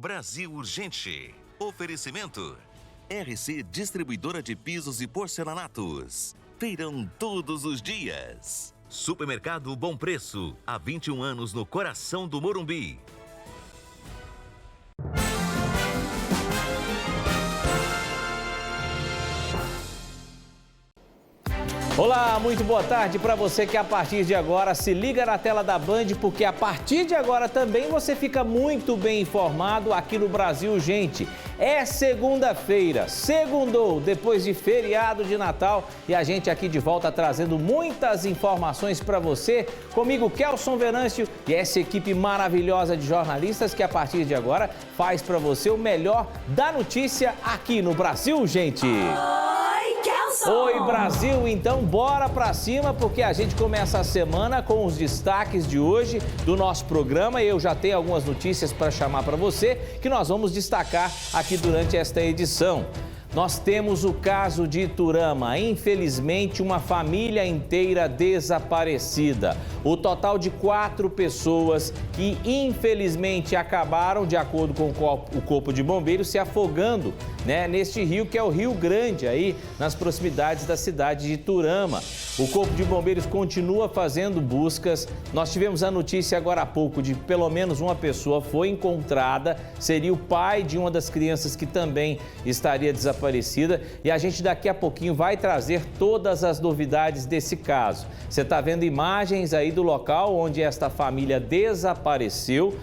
Brasil Urgente. Oferecimento. RC Distribuidora de Pisos e Porcelanatos. Feirão todos os dias. Supermercado Bom Preço. Há 21 anos no coração do Morumbi. Olá, muito boa tarde para você que a partir de agora se liga na tela da Band, porque a partir de agora também você fica muito bem informado aqui no Brasil, gente. É segunda-feira, segundou, depois de feriado de Natal, e a gente aqui de volta trazendo muitas informações para você. Comigo, Kelson Venâncio e essa equipe maravilhosa de jornalistas que a partir de agora faz para você o melhor da notícia aqui no Brasil, gente. Oi, Brasil! Então, bora pra cima, porque a gente começa a semana com os destaques de hoje do nosso programa. Eu já tenho algumas notícias para chamar para você, que nós vamos destacar aqui durante esta edição. Nós temos o caso de Iturama, infelizmente uma família inteira desaparecida. O total de 4 pessoas que infelizmente acabaram, de acordo com o Corpo de Bombeiros, se afogando, neste rio que é o Rio Grande, aí nas proximidades da cidade de Iturama. O Corpo de Bombeiros continua fazendo buscas. Nós tivemos a notícia agora há pouco de pelo menos uma pessoa foi encontrada, seria o pai de uma das crianças que também estaria desaparecida. E a gente daqui a pouquinho vai trazer todas as novidades desse caso. Você está vendo imagens aí do local onde esta família desapareceu,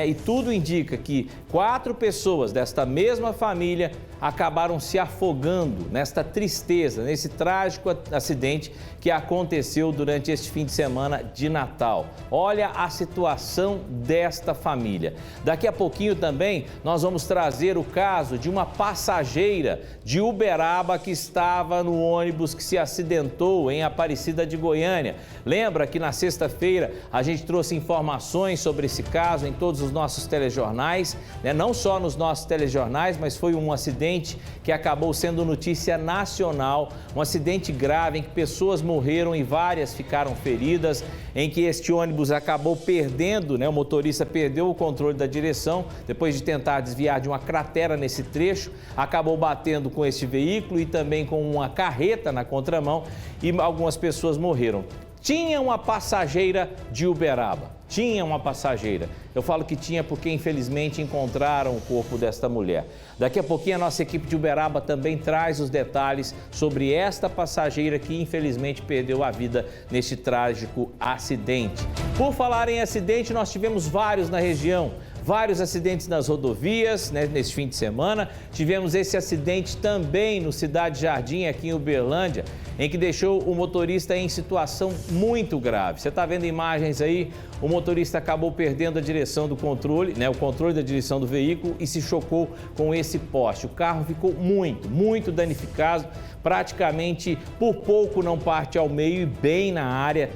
e tudo indica que 4 pessoas desta mesma família acabaram se afogando nesta tristeza, nesse trágico acidente que aconteceu durante este fim de semana de Natal. Olha a situação desta família. Daqui a pouquinho também nós vamos trazer o caso de uma passageira de Uberaba que estava no ônibus que se acidentou em Aparecida de Goiânia. Lembra que na sexta-feira a gente trouxe informações sobre esse caso em todos os nossos telejornais, não só nos nossos telejornais, mas foi um acidente que acabou sendo notícia nacional, um acidente grave em que pessoas morreram e várias ficaram feridas, em que este ônibus acabou perdendo, o motorista perdeu o controle da direção, depois de tentar desviar de uma cratera nesse trecho, acabou batendo com este veículo e também com uma carreta na contramão e algumas pessoas morreram. Tinha uma passageira de Uberaba, tinha uma passageira. Eu falo que tinha porque infelizmente encontraram o corpo desta mulher. Daqui a pouquinho a nossa equipe de Uberaba também traz os detalhes sobre esta passageira que infelizmente perdeu a vida neste trágico acidente. Por falar em acidente, nós tivemos vários na região. Vários acidentes nas rodovias, nesse fim de semana. Tivemos esse acidente também no Cidade Jardim, aqui em Uberlândia, em que deixou o motorista em situação muito grave. Você está vendo imagens aí, o motorista acabou perdendo a direção do controle, o controle da direção do veículo e se chocou com esse poste. O carro ficou muito danificado, praticamente por pouco não parte ao meio e bem na área,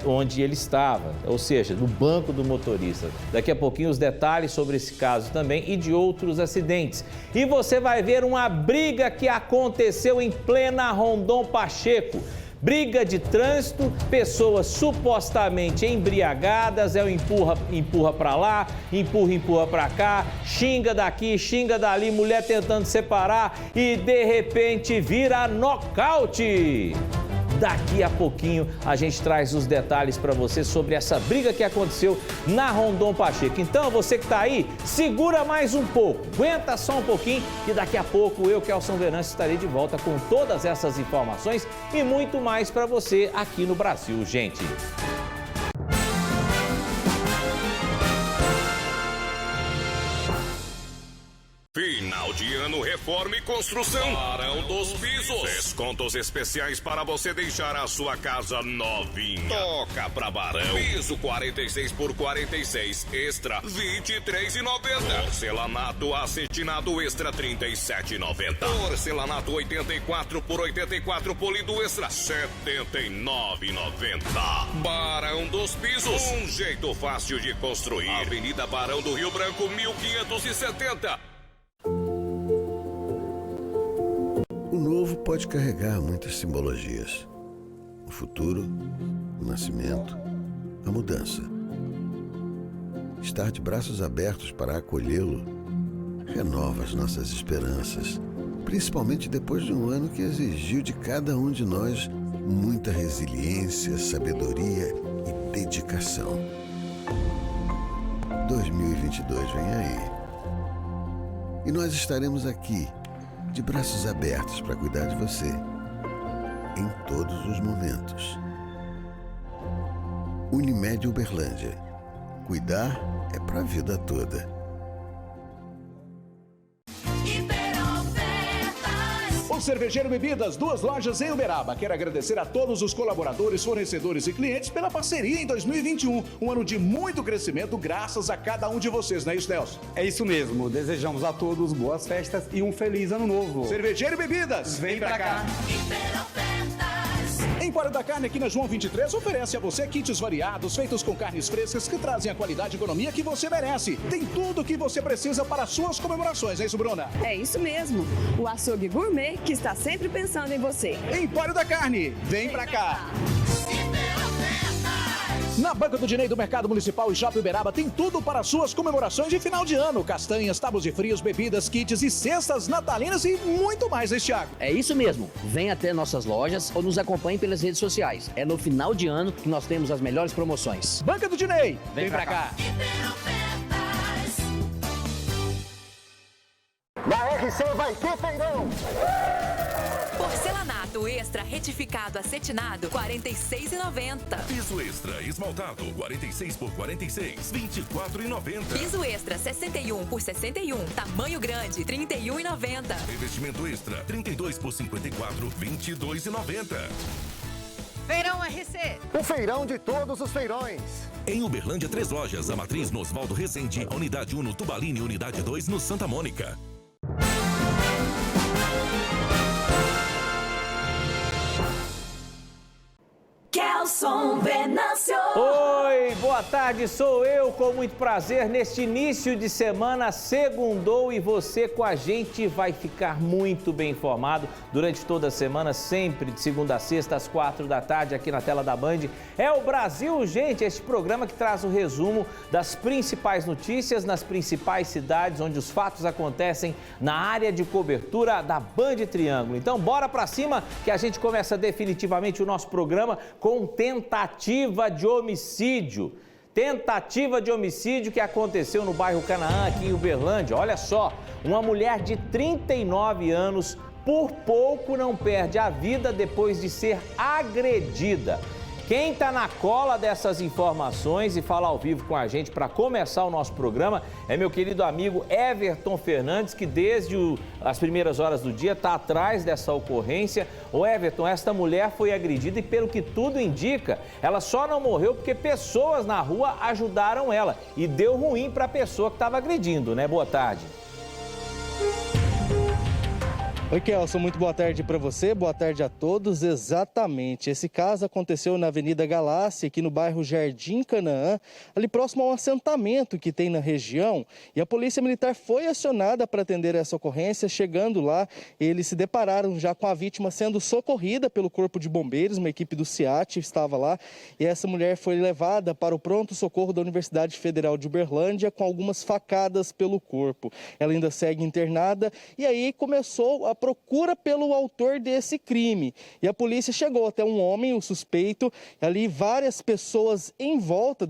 onde ele estava, ou seja, no banco do motorista. Daqui a pouquinho os detalhes sobre esse caso também e de outros acidentes. E você vai ver uma briga que aconteceu em plena Rondon Pacheco. Briga de trânsito, pessoas supostamente embriagadas, empurra para lá, empurra para cá, xinga daqui, xinga dali, mulher tentando separar e de repente vira nocaute. Daqui a pouquinho a gente traz os detalhes para você sobre essa briga que aconteceu na Rondon Pacheco. Então, você que está aí, segura mais um pouco, aguenta só um pouquinho que daqui a pouco eu, Kelson Venâncio, estarei de volta com todas essas informações e muito mais para você aqui no Brasil, gente. Final de ano, reforma e construção. Barão dos Pisos. Descontos especiais para você deixar a sua casa novinha. Toca pra Barão. Piso 46 por 46, extra 23,90. Porcelanato acetinado extra 37,90. Porcelanato 84 por 84 polido extra 79,90. Barão dos Pisos. Um jeito fácil de construir. Avenida Barão do Rio Branco, 1570. O novo pode carregar muitas simbologias. O futuro, o nascimento, a mudança. Estar de braços abertos para acolhê-lo renova as nossas esperanças, principalmente depois de um ano que exigiu de cada um de nós muita resiliência, sabedoria e dedicação. 2022 vem aí. E nós estaremos aqui, de braços abertos para cuidar de você, em todos os momentos. Unimed Uberlândia. Cuidar é para a vida toda. O Cervejeiro Bebidas, 2 lojas em Uberaba. Quero agradecer a todos os colaboradores, fornecedores e clientes pela parceria em 2021. Um ano de muito crescimento graças a cada um de vocês, não é isso, Nelson? É isso mesmo. Desejamos a todos boas festas e um feliz ano novo. Cervejeiro Bebidas, vem pra cá. Empório da Carne aqui na João 23 oferece a você kits variados, feitos com carnes frescas que trazem a qualidade e economia que você merece. Tem tudo o que você precisa para suas comemorações, é isso, Bruna? É isso mesmo. O açougue gourmet que está sempre pensando em você. Empório da Carne, vem pra cá. Na Banca do Dinei do Mercado Municipal e Shopping Uberaba tem tudo para suas comemorações de final de ano. Castanhas, tábuas de frios, bebidas, kits e cestas natalinas e muito mais, né, Thiago? É isso mesmo. Venha até nossas lojas ou nos acompanhe pelas redes sociais. É no final de ano que nós temos as melhores promoções. Banca do Dinei, vem pra cá. Na RC vai ter feirão! Porcelanato extra retificado acetinado, R$ 46,90. Piso extra esmaltado, 46 por 46, R$ 24,90. Piso extra 61 por 61, tamanho grande, R$ 31,90. Revestimento extra, 32 por 54, R$ 22,90. Feirão RC. O feirão de todos os feirões. Em Uberlândia, 3 lojas. A matriz no Oswaldo Rezende, a unidade 1 no Tubalini e unidade 2 no Santa Mônica. Kelson Venâncio. Oi, boa tarde, sou eu com muito prazer neste início de semana, segundou e você com a gente vai ficar muito bem informado durante toda a semana, sempre de segunda a sexta às 4 da tarde aqui na tela da Band. É o Brasil, gente, este programa que traz o resumo das principais notícias nas principais cidades onde os fatos acontecem na área de cobertura da Band Triângulo. Então bora pra cima que a gente começa definitivamente o nosso programa com tentativa de homicídio. Tentativa de homicídio que aconteceu no bairro Canaã, aqui em Uberlândia. Olha só, uma mulher de 39 anos por pouco não perde a vida depois de ser agredida. Quem está na cola dessas informações e fala ao vivo com a gente para começar o nosso programa é meu querido amigo Everton Fernandes, que desde as primeiras horas do dia está atrás dessa ocorrência. Ô Everton, esta mulher foi agredida e pelo que tudo indica, ela só não morreu porque pessoas na rua ajudaram ela e deu ruim para a pessoa que estava agredindo, né? Boa tarde. Oi, Kelson, muito boa tarde para você, boa tarde a todos. Exatamente, esse caso aconteceu na Avenida Galácia, aqui no bairro Jardim Canaã, ali próximo a um assentamento que tem na região, e a Polícia Militar foi acionada para atender essa ocorrência. Chegando lá, eles se depararam já com a vítima sendo socorrida pelo Corpo de Bombeiros, uma equipe do SEAT estava lá, e essa mulher foi levada para o pronto-socorro da Universidade Federal de Uberlândia com algumas facadas pelo corpo. Ela ainda segue internada e aí começou a procura pelo autor desse crime. E a polícia chegou até um homem, o suspeito, ali várias pessoas em volta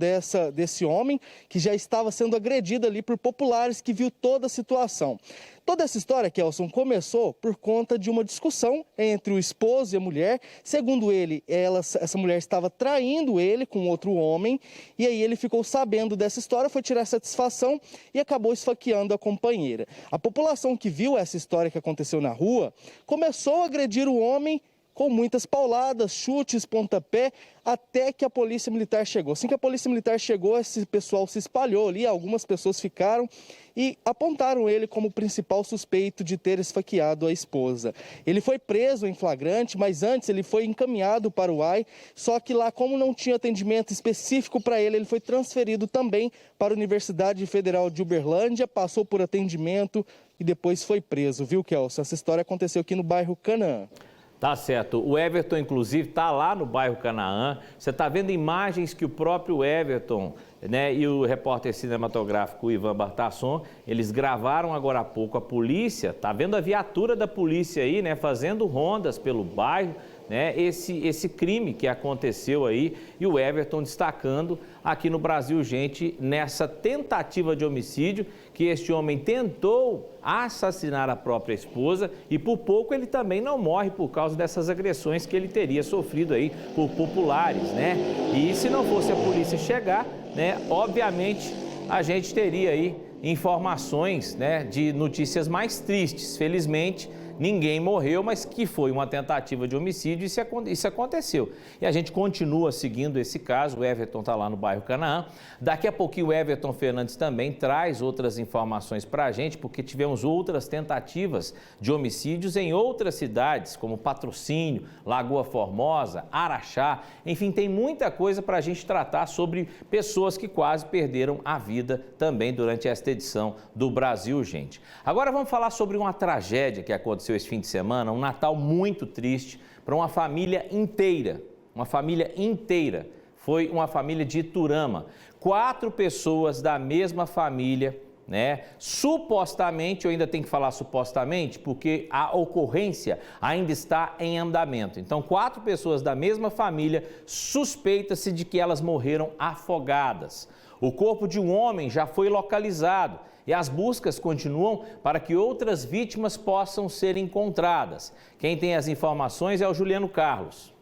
desse homem, que já estava sendo agredido ali por populares que viu toda a situação. Toda essa história, Kelson, começou por conta de uma discussão entre o esposo e a mulher. Segundo ele, essa mulher estava traindo ele com outro homem, e aí ele ficou sabendo dessa história, foi tirar satisfação e acabou esfaqueando a companheira. A população que viu essa história que aconteceu na rua começou a agredir o homem com muitas pauladas, chutes, pontapé, até que a Polícia Militar chegou. Assim que a Polícia Militar chegou, esse pessoal se espalhou ali, algumas pessoas ficaram e apontaram ele como principal suspeito de ter esfaqueado a esposa. Ele foi preso em flagrante, mas antes ele foi encaminhado para o AI, só que lá, como não tinha atendimento específico para ele, ele foi transferido também para a Universidade Federal de Uberlândia, passou por atendimento e depois foi preso, viu, Kelson? Essa história aconteceu aqui no bairro Canaã. Tá certo. O Everton, inclusive, está lá no bairro Canaã. Você está vendo imagens que o próprio Everton, né, e o repórter cinematográfico Ivan Bartasson, eles gravaram agora há pouco. A polícia, está vendo a viatura da polícia aí, né, fazendo rondas pelo bairro, né, esse crime que aconteceu aí, e o Everton destacando aqui no Brasil, gente, nessa tentativa de homicídio, que este homem tentou assassinar a própria esposa e por pouco ele também não morre por causa dessas agressões que ele teria sofrido aí por populares, né? E se não fosse a polícia chegar, né, obviamente a gente teria aí informações, né, de notícias mais tristes. Felizmente, ninguém morreu, mas que foi uma tentativa de homicídio e isso aconteceu. E a gente continua seguindo esse caso, o Everton está lá no bairro Canaã. Daqui a pouquinho o Everton Fernandes também traz outras informações para a gente, porque tivemos outras tentativas de homicídios em outras cidades, como Patrocínio, Lagoa Formosa, Araxá. Enfim, tem muita coisa para a gente tratar sobre pessoas que quase perderam a vida também durante esta edição do Brasil, gente. Agora vamos falar sobre uma tragédia que aconteceu esse fim de semana, um Natal muito triste para uma família inteira. Uma família inteira. Foi uma família de Iturama. 4 pessoas da mesma família, né? Supostamente, eu ainda tenho que falar supostamente, porque a ocorrência ainda está em andamento. Então, 4 pessoas da mesma família, suspeita-se de que elas morreram afogadas. O corpo de um homem já foi localizado e as buscas continuam para que outras vítimas possam ser encontradas. Quem tem as informações é o Juliano Carlos.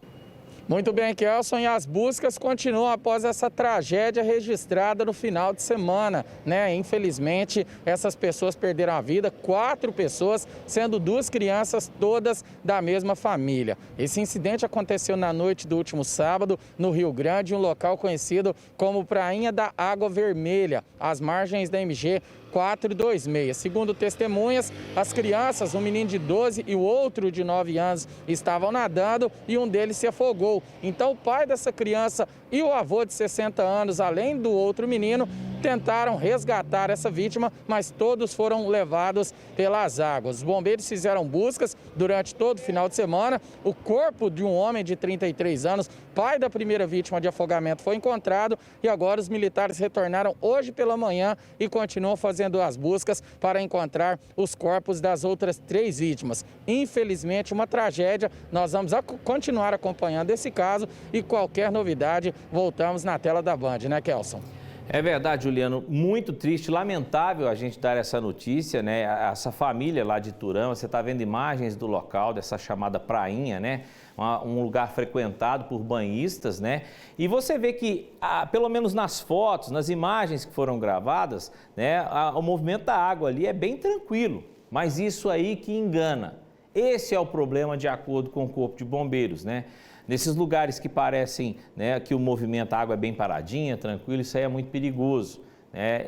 Muito bem, Kelson, e as buscas continuam após essa tragédia registrada no final de semana, né? Infelizmente, essas pessoas perderam a vida, 4 pessoas, sendo 2 crianças, todas da mesma família. Esse incidente aconteceu na noite do último sábado, no Rio Grande, um local conhecido como Prainha da Água Vermelha, às margens da MG 426. Segundo testemunhas, as crianças, um menino de 12 e o outro de 9 anos, estavam nadando e um deles se afogou. Então, o pai dessa criança e o avô de 60 anos, além do outro menino, tentaram resgatar essa vítima, mas todos foram levados pelas águas. Os bombeiros fizeram buscas durante todo o final de semana. O corpo de um homem de 33 anos, pai da primeira vítima de afogamento, foi encontrado e agora os militares retornaram hoje pela manhã e continuam fazendo as buscas para encontrar os corpos das outras 3 vítimas. Infelizmente, uma tragédia. Nós vamos continuar acompanhando esse caso e qualquer novidade, voltamos na tela da Band, né, Kelson? É verdade, Juliano, muito triste, lamentável a gente dar essa notícia, né? Essa família lá de Iturama, você está vendo imagens do local, dessa chamada prainha, né? Um lugar frequentado por banhistas, né? E você vê que, pelo menos nas fotos, nas imagens que foram gravadas, né? O movimento da água ali é bem tranquilo, mas isso aí que engana. Esse é o problema, de acordo com o Corpo de Bombeiros, né? Nesses lugares que parecem, né, que o movimento, a água é bem paradinha, tranquilo, isso aí é muito perigoso. Né?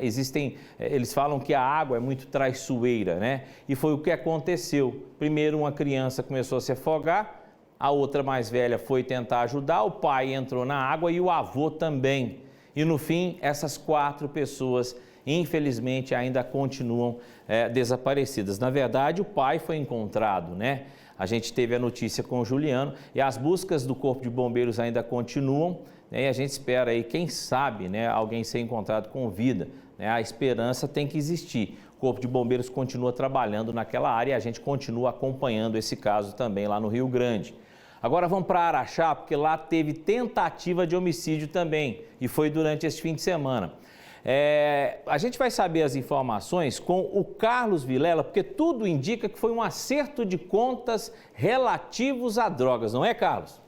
Eles falam que a água é muito traiçoeira, né? E foi o que aconteceu. Primeiro uma criança começou a se afogar, a outra mais velha foi tentar ajudar, o pai entrou na água e o avô também. E no fim, essas 4 pessoas, infelizmente, ainda continuam desaparecidas. Na verdade, o pai foi encontrado, né? A gente teve a notícia com o Juliano e as buscas do Corpo de Bombeiros ainda continuam, né? E a gente espera aí, quem sabe, né, alguém ser encontrado com vida, né? A esperança tem que existir. O Corpo de Bombeiros continua trabalhando naquela área e a gente continua acompanhando esse caso também lá no Rio Grande. Agora vamos para Araxá, porque lá teve tentativa de homicídio também e foi durante esse fim de semana. A gente vai saber as informações com o Carlos Vilela, porque tudo indica que foi um acerto de contas relativos a drogas, não é, Carlos?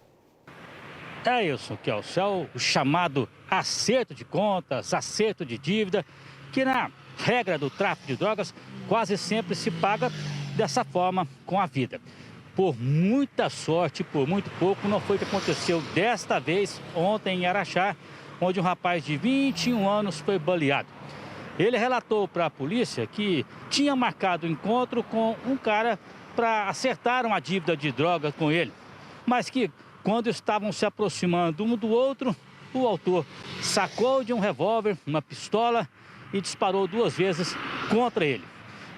É isso, Kelson, é o chamado acerto de contas, acerto de dívida, que na regra do tráfico de drogas quase sempre se paga dessa forma com a vida. Por muita sorte, por muito pouco, não foi o que aconteceu desta vez, ontem em Araxá, onde um rapaz de 21 anos foi baleado. Ele relatou para a polícia que tinha marcado encontro com um cara para acertar uma dívida de droga com ele, mas que quando estavam se aproximando um do outro, o autor sacou de um revólver, uma pistola e disparou 2 vezes contra ele.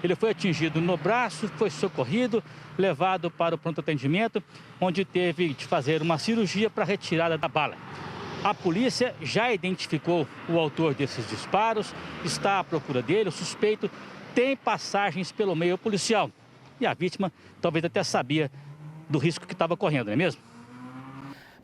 Ele foi atingido no braço, foi socorrido, levado para o pronto atendimento, onde teve de fazer uma cirurgia para retirada da bala. A polícia já identificou o autor desses disparos, está à procura dele. O suspeito tem passagens pelo meio policial. E a vítima talvez até sabia do risco que estava correndo, não é mesmo?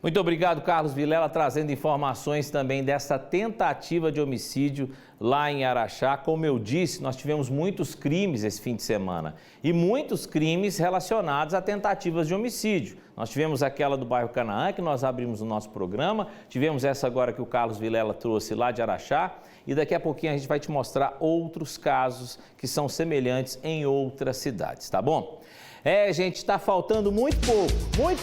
Muito obrigado, Carlos Vilela, trazendo informações também dessa tentativa de homicídio lá em Araxá. Como eu disse, nós tivemos muitos crimes esse fim de semana e muitos crimes relacionados a tentativas de homicídio. Nós tivemos aquela do bairro Canaã, que nós abrimos o nosso programa, tivemos essa agora que o Carlos Vilela trouxe lá de Araxá e daqui a pouquinho a gente vai te mostrar outros casos que são semelhantes em outras cidades, tá bom? Gente, está faltando muito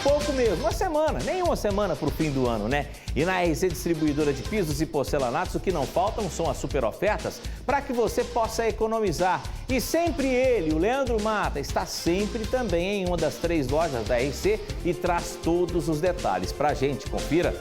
pouco mesmo, uma semana, nem uma semana para o fim do ano, né? E na RC Distribuidora de Pisos e Porcelanatos, o que não faltam são as super ofertas para que você possa economizar. E sempre ele, o Leandro Mata, está sempre também em uma das 3 lojas da RC e traz todos os detalhes para a gente. Confira.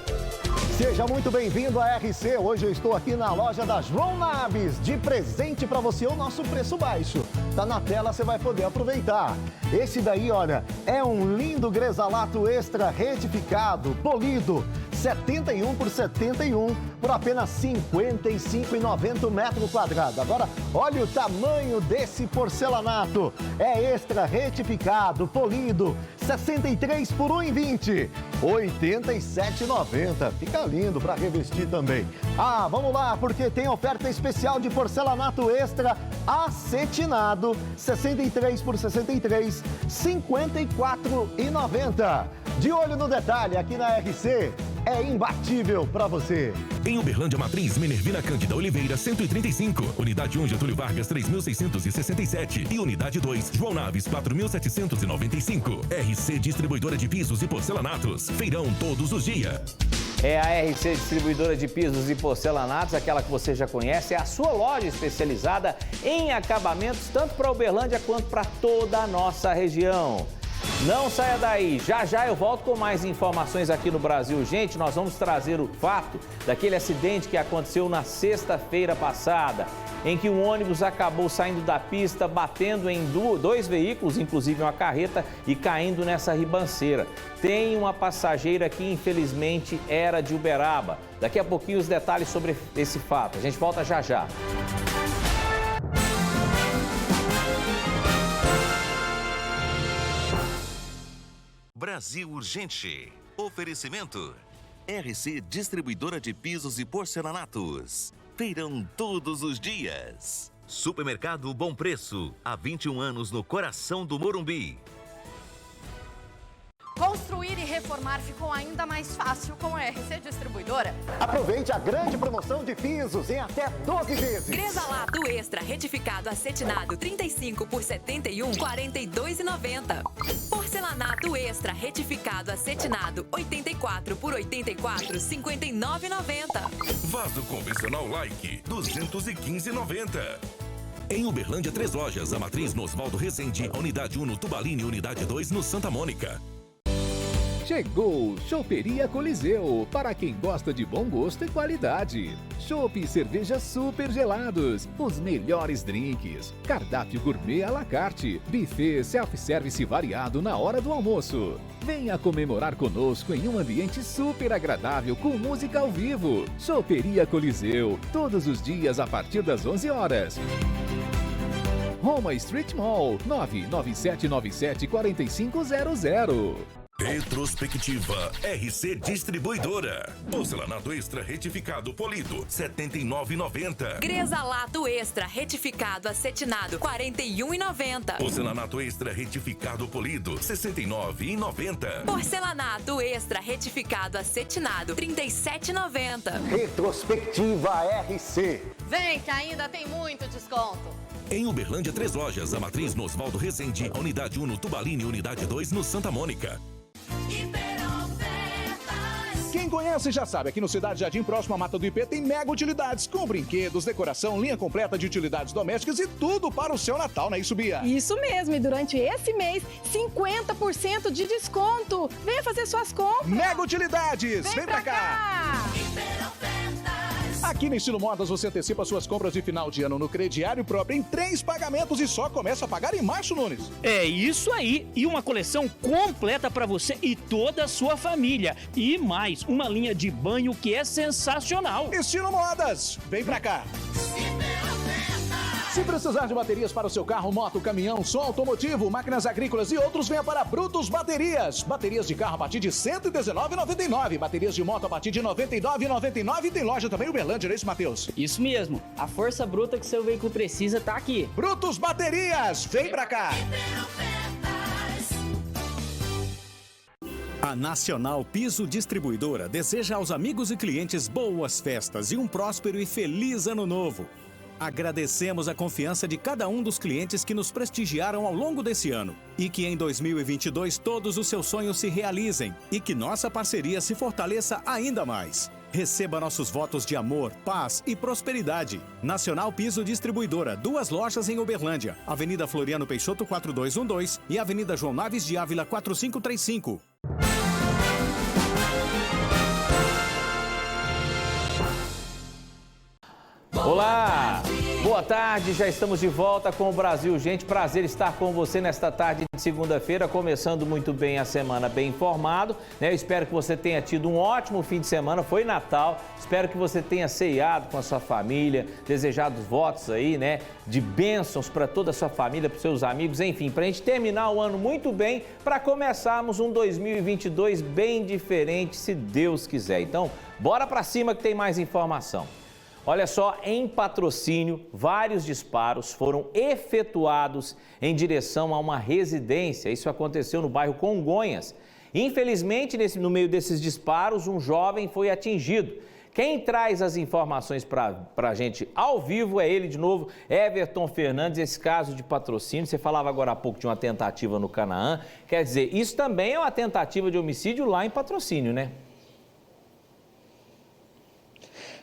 Seja muito bem-vindo à RC. Hoje eu estou aqui na loja da João Naves. De presente para você o nosso preço baixo. Tá na tela, você vai poder aproveitar. Esse daí, olha, é um lindo Gresalato Extra retificado, polido. 71 por 71 por apenas R$ 55,90 metro quadrado. Agora, olha o tamanho desse porcelanato. É extra retificado, polido, 63 por R$ 1,20. R$ 87,90. Fica lindo para revestir também. Ah, vamos lá, porque tem oferta especial de porcelanato extra acetinado, 63 por 63, R$ 54,90. De olho no detalhe, aqui na RC, é imbatível para você. Em Uberlândia Matriz, Minervina Cândida Oliveira, 135. Unidade 1, Getúlio Vargas, 3.667. E unidade 2, João Naves, 4.795. RC Distribuidora de Pisos e Porcelanatos. Feirão todos os dias. É a RC Distribuidora de Pisos e Porcelanatos, aquela que você já conhece. É a sua loja especializada em acabamentos, tanto para Uberlândia quanto para toda a nossa região. Não saia daí, já eu volto com mais informações aqui no Brasil. Gente, nós vamos trazer o fato daquele acidente que aconteceu na sexta-feira passada, em que um ônibus acabou saindo da pista, batendo em 2 veículos, inclusive uma carreta, e caindo nessa ribanceira. Tem uma passageira que infelizmente era de Uberaba. Daqui a pouquinho os detalhes sobre esse fato. A gente volta já. Brasil Urgente. Oferecimento. RC Distribuidora de Pisos e Porcelanatos. Feirão todos os dias. Supermercado Bom Preço. Há 21 anos no coração do Morumbi. Construir e reformar ficou ainda mais fácil com a RC Distribuidora. Aproveite a grande promoção de pisos em até 12 vezes. Gresalato Extra retificado acetinado 35 por 71, R$ 42,90. Porcelanato Extra retificado acetinado 84 por 84, R$ 59,90. Vaso convencional Like, R$ 215,90. Em Uberlândia, 3 lojas. A Matriz no Oswaldo Rezende, a unidade 1 no Tubalini e unidade 2 no Santa Mônica. Chegou Choperia Coliseu, para quem gosta de bom gosto e qualidade. Chopp e cervejas super gelados, os melhores drinks, cardápio gourmet à la carte, buffet self-service variado na hora do almoço. Venha comemorar conosco em um ambiente super agradável com música ao vivo. Choperia Coliseu, todos os dias a partir das 11 horas. Roma Street Mall, 997974500. Retrospectiva RC Distribuidora. Porcelanato Extra retificado polido, R$ 79,90. Gresalato Extra retificado acetinado, R$ 41,90. Porcelanato Extra retificado polido, R$ 69,90. Porcelanato Extra retificado acetinado, R$ 37,90. Retrospectiva RC. Vem que ainda tem muito desconto. Em Uberlândia, 3 lojas. A Matriz no Oswaldo Rezende, a unidade 1 no Tubalini e unidade 2 no Santa Mônica. Quem conhece já sabe, aqui no Cidade Jardim, próximo à Mata do IP, tem mega utilidades, com brinquedos, decoração, linha completa de utilidades domésticas e tudo para o seu Natal, não é isso, Bia? Isso mesmo, e durante esse mês, 50% de desconto. Venha fazer suas compras. Mega utilidades, vem pra cá. Aqui no Estilo Modas você antecipa suas compras de final de ano no crediário próprio em 3 pagamentos e só começa a pagar em março, Nunes. É isso aí, e uma coleção completa para você e toda a sua família. E mais, uma linha de banho que é sensacional. Estilo Modas, vem pra cá. Se precisar de baterias para o seu carro, moto, caminhão, som automotivo, máquinas agrícolas e outros, venha para Brutus Baterias. Baterias de carro a partir de R$ 119,99. Baterias de moto a partir de R$ 99,99. E tem loja também em Uberlândia, não é isso, Matheus? Isso mesmo, a força bruta que seu veículo precisa tá aqui. Brutus Baterias, vem pra cá. A Nacional Piso Distribuidora deseja aos amigos e clientes boas festas e um próspero e feliz ano novo. Agradecemos a confiança de cada um dos clientes que nos prestigiaram ao longo desse ano e que em 2022 todos os seus sonhos se realizem e que nossa parceria se fortaleça ainda mais. Receba nossos votos de amor, paz e prosperidade. Nacional Piso Distribuidora, 2 lojas em Uberlândia, Avenida Floriano Peixoto 4212 e Avenida João Naves de Ávila 4535. Olá, boa tarde, já estamos de volta com o Brasil Gente, prazer estar com você nesta tarde de segunda-feira, começando muito bem a semana, bem informado, né? Eu espero que você tenha tido um ótimo fim de semana, foi Natal, espero que você tenha ceiado com a sua família, desejado votos aí, né, de bênçãos para toda a sua família, para os seus amigos, enfim, para a gente terminar o ano muito bem, para começarmos um 2022 bem diferente, se Deus quiser. Então, bora para cima que tem mais informação. Olha só, em Patrocínio, vários disparos foram efetuados em direção a uma residência. Isso aconteceu no bairro Congonhas. Infelizmente, no meio desses disparos, um jovem foi atingido. Quem traz as informações para a gente ao vivo é ele de novo, Everton Fernandes. Esse caso de Patrocínio, você falava agora há pouco de uma tentativa no Canaã. Quer dizer, isso também é uma tentativa de homicídio lá em Patrocínio, né?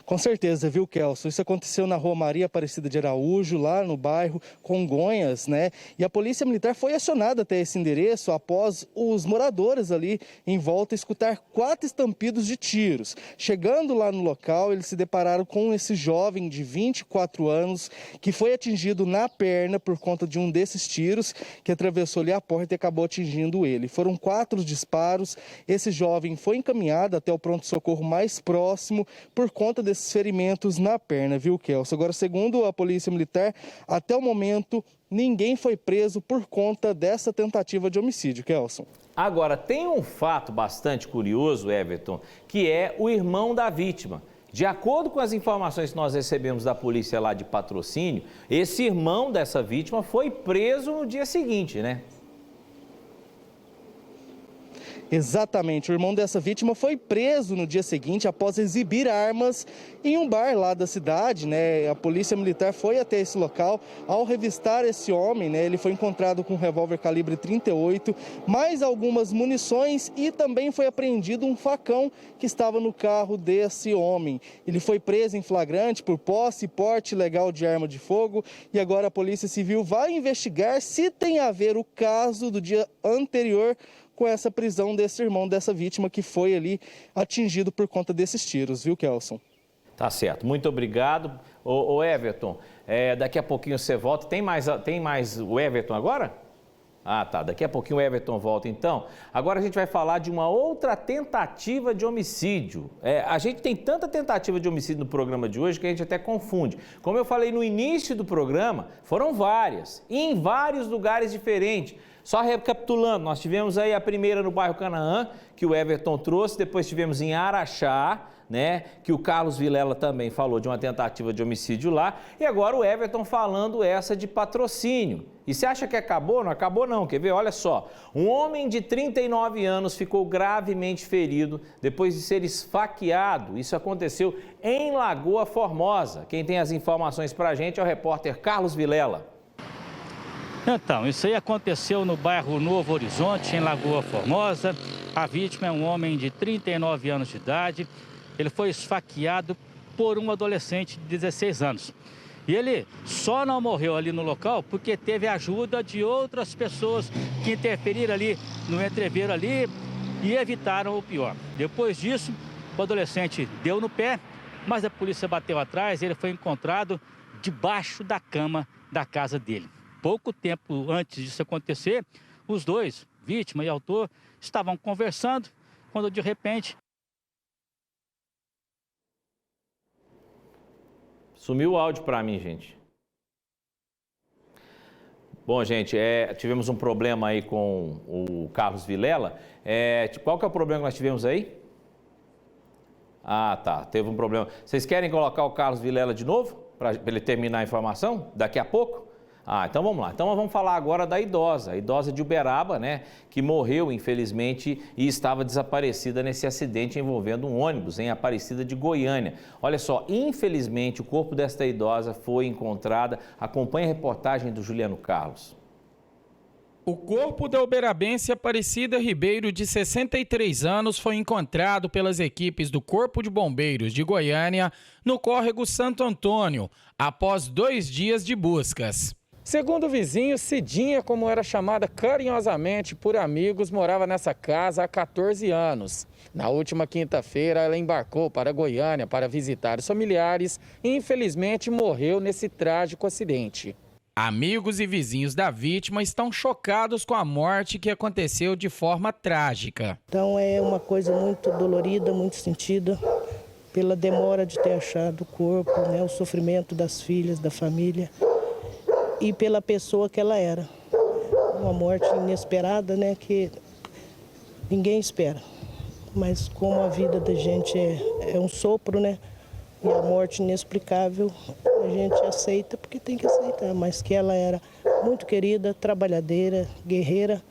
Com certeza, viu, Kelson? Isso aconteceu na Rua Maria Aparecida de Araújo, lá no bairro Congonhas, né? E a Polícia Militar foi acionada até esse endereço após os moradores ali em volta escutar 4 estampidos de tiros. Chegando lá no local, eles se depararam com esse jovem de 24 anos que foi atingido na perna por conta de um desses tiros que atravessou ali a porta e acabou atingindo ele. Foram 4 disparos. Esse jovem foi encaminhado até o pronto-socorro mais próximo por conta desses ferimentos na perna, viu, Kelson? Agora, segundo a Polícia Militar, até o momento, ninguém foi preso por conta dessa tentativa de homicídio, Kelson. Agora, tem um fato bastante curioso, Everton, que é o irmão da vítima. De acordo com as informações que nós recebemos da polícia lá de Patrocínio, esse irmão dessa vítima foi preso no dia seguinte, né? Exatamente, o irmão dessa vítima foi preso no dia seguinte após exibir armas em um bar lá da cidade, né? A Polícia Militar foi até esse local. Ao revistar esse homem, né, ele foi encontrado com um revólver calibre 38, mais algumas munições e também foi apreendido um facão que estava no carro desse homem. Ele foi preso em flagrante por posse e porte ilegal de arma de fogo e agora a Polícia Civil vai investigar se tem a ver o caso do dia anterior com essa prisão desse irmão dessa vítima que foi ali atingido por conta desses tiros, viu, Kelson? Tá certo, muito obrigado. Ô Everton, daqui a pouquinho você volta. Tem mais o Everton agora? Ah, tá, daqui a pouquinho o Everton volta então. Agora a gente vai falar de uma outra tentativa de homicídio. A gente tem tanta tentativa de homicídio no programa de hoje que a gente até confunde. Como eu falei no início do programa, foram várias, e em vários lugares diferentes. Só recapitulando, nós tivemos aí a primeira no bairro Canaã, que o Everton trouxe, depois tivemos em Araxá, né, que o Carlos Vilela também falou de uma tentativa de homicídio lá, e agora o Everton falando essa de Patrocínio. E você acha que acabou? Não acabou não, quer ver? Olha só, um homem de 39 anos ficou gravemente ferido depois de ser esfaqueado. Isso aconteceu em Lagoa Formosa. Quem tem as informações pra gente é o repórter Carlos Vilela. Então, isso aí aconteceu no bairro Novo Horizonte, em Lagoa Formosa. A vítima é um homem de 39 anos de idade. Ele foi esfaqueado por um adolescente de 16 anos. E ele só não morreu ali no local porque teve a ajuda de outras pessoas que interferiram ali no entreveiro ali e evitaram o pior. Depois disso, o adolescente deu no pé mas a polícia bateu atrás e ele foi encontrado debaixo da cama da casa dele. Pouco tempo antes disso acontecer, os dois, vítima e autor, estavam conversando quando de repente... Sumiu o áudio para mim, gente. Bom, gente, tivemos um problema aí com o Carlos Vilela. Qual que é o problema que nós tivemos aí? Ah, tá, teve um problema. Vocês querem colocar o Carlos Vilela de novo? Para ele terminar a informação? Daqui a pouco? Ah, então vamos lá. Então vamos falar agora da idosa, a idosa de Uberaba, né, que morreu, infelizmente, e estava desaparecida nesse acidente envolvendo um ônibus em Aparecida de Goiânia. Olha só, infelizmente, o corpo desta idosa foi encontrado. Acompanhe a reportagem do Juliano Carlos. O corpo da uberabense Aparecida Ribeiro, de 63 anos, foi encontrado pelas equipes do Corpo de Bombeiros de Goiânia no córrego Santo Antônio, após 2 dias de buscas. Segundo o vizinho, Cidinha, como era chamada carinhosamente por amigos, morava nessa casa há 14 anos. Na última quinta-feira, ela embarcou para Goiânia para visitar os familiares e, infelizmente, morreu nesse trágico acidente. Amigos e vizinhos da vítima estão chocados com a morte que aconteceu de forma trágica. Então é uma coisa muito dolorida, muito sentida, pela demora de ter achado o corpo, né, o sofrimento das filhas, da família. E pela pessoa que ela era. Uma morte inesperada, né, que ninguém espera. Mas como a vida da gente é um sopro, né, e a morte inexplicável, a gente aceita porque tem que aceitar. Mas que ela era muito querida, trabalhadeira, guerreira,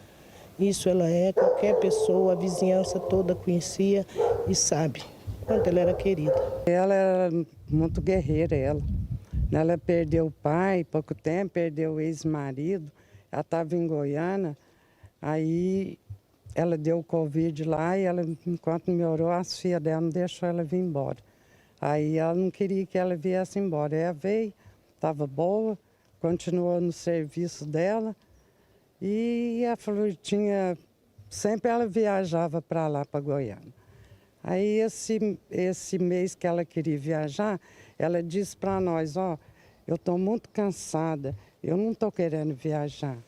isso ela é. Qualquer pessoa, a vizinhança toda conhecia e sabe quanto ela era querida. Ela era muito guerreira, Ela perdeu o pai, pouco tempo, perdeu o ex-marido. Ela estava em Goiânia, aí ela deu o Covid lá e ela, enquanto melhorou, as filhas dela não deixou ela vir embora. Aí ela não queria que ela viesse embora. Ela veio, estava boa, continuou no serviço dela e ela falou que sempre ela viajava para lá, para Goiânia. Aí esse mês que ela queria viajar, ela disse para nós, eu estou muito cansada, eu não estou querendo viajar.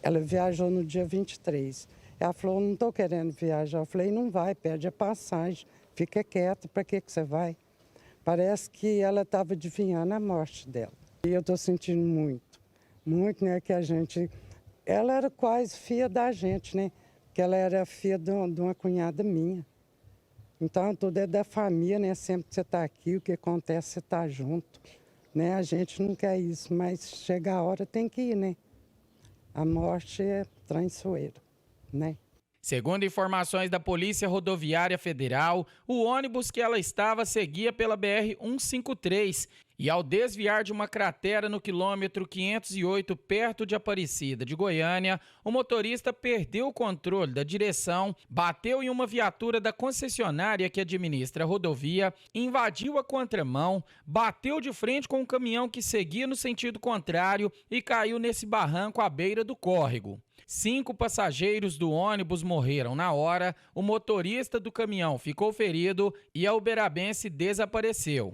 Ela viajou no dia 23. Ela falou, não estou querendo viajar. Eu falei, não vai, perde a passagem, fica quieta, para que você vai? Parece que ela estava adivinhando a morte dela. E eu estou sentindo muito, né, que a gente... Ela era quase filha da gente, né? Que ela era filha de uma cunhada minha. Então, tudo é da família, né? Sempre que você está aqui, o que acontece, você está junto. Né? A gente não quer isso, mas chega a hora, tem que ir, né? A morte é traiçoeira, né? Segundo informações da Polícia Rodoviária Federal, o ônibus que ela estava seguia pela BR-153 e, ao desviar de uma cratera no quilômetro 508, perto de Aparecida de Goiânia, o motorista perdeu o controle da direção, bateu em uma viatura da concessionária que administra a rodovia, invadiu a contramão, bateu de frente com um caminhão que seguia no sentido contrário e caiu nesse barranco à beira do córrego. 5 passageiros do ônibus morreram na hora, o motorista do caminhão ficou ferido e a uberabense desapareceu.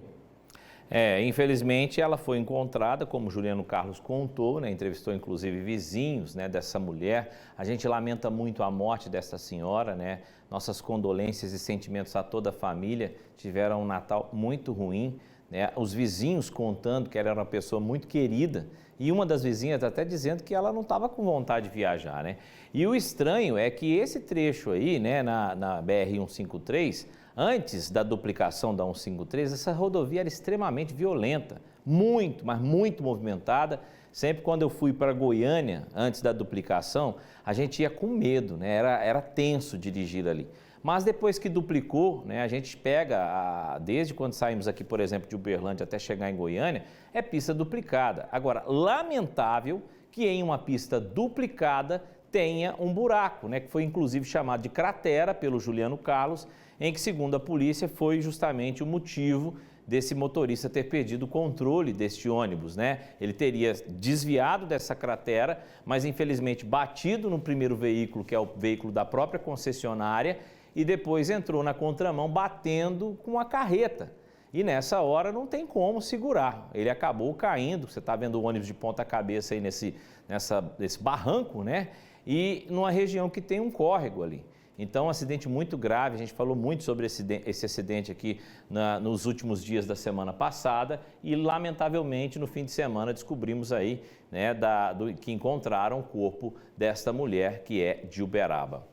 Infelizmente ela foi encontrada, como o Juliano Carlos contou, né, entrevistou inclusive vizinhos, né, dessa mulher. A gente lamenta muito a morte dessa senhora, né? Nossas condolências e sentimentos a toda a família. Tiveram um Natal muito ruim, né? Os vizinhos contando que ela era uma pessoa muito querida. E uma das vizinhas até dizendo que ela não estava com vontade de viajar, né? E o estranho é que esse trecho aí, né, na BR-153, antes da duplicação da 153, essa rodovia era extremamente violenta, muito, mas muito movimentada. Sempre quando eu fui para Goiânia, antes da duplicação, a gente ia com medo, né? Era tenso dirigir ali. Mas depois que duplicou, né, a gente pega, desde quando saímos aqui, por exemplo, de Uberlândia até chegar em Goiânia, é pista duplicada. Agora, lamentável que em uma pista duplicada tenha um buraco, né, que foi inclusive chamado de cratera pelo Juliano Carlos, em que, segundo a polícia, foi justamente o motivo desse motorista ter perdido o controle deste ônibus, né? Ele teria desviado dessa cratera, mas infelizmente batido no primeiro veículo, que é o veículo da própria concessionária, e depois entrou na contramão batendo com a carreta. E nessa hora não tem como segurar. Ele acabou caindo, você está vendo o ônibus de ponta cabeça aí nesse barranco, né? E numa região que tem um córrego ali. Então, um acidente muito grave, a gente falou muito sobre esse acidente aqui nos últimos dias da semana passada e, lamentavelmente, no fim de semana descobrimos aí, né, que encontraram o corpo desta mulher que é de Uberaba.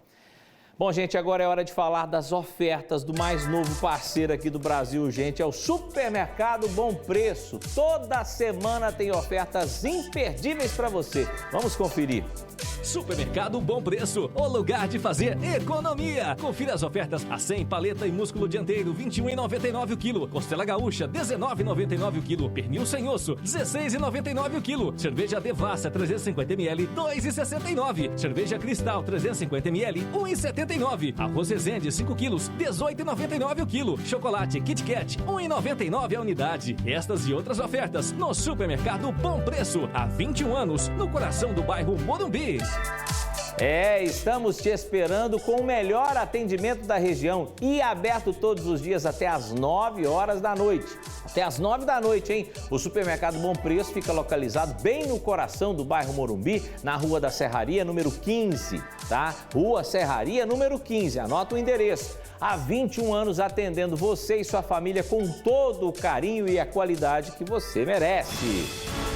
Bom, gente, agora é hora de falar das ofertas do mais novo parceiro aqui do Brasil, gente, é o Supermercado Bom Preço. Toda semana tem ofertas imperdíveis para você. Vamos conferir. Supermercado Bom Preço, o lugar de fazer economia. Confira as ofertas: acém, paleta e músculo dianteiro, R$ 21,99 o quilo. Costela gaúcha, R$ 19,99 o quilo. Pernil sem osso, R$ 16,99 o quilo. Cerveja Devassa, 350 ml, R$ 2,69. Cerveja Cristal, 350 ml, R$ 1,79. Arroz Resende, 5 quilos, R$ 18,99 o quilo. Chocolate Kit Kat, R$ 1,99 a unidade. Estas e outras ofertas no Supermercado Bom Preço. Há 21 anos, no coração do bairro Morumbi. Estamos te esperando com o melhor atendimento da região e aberto todos os dias até às 9 horas da noite. Até às 9 da noite, hein? O Supermercado Bom Preço fica localizado bem no coração do bairro Morumbi, na Rua da Serraria, número 15, tá? Rua Serraria, número 15, anota o endereço. Há 21 anos atendendo você e sua família com todo o carinho e a qualidade que você merece.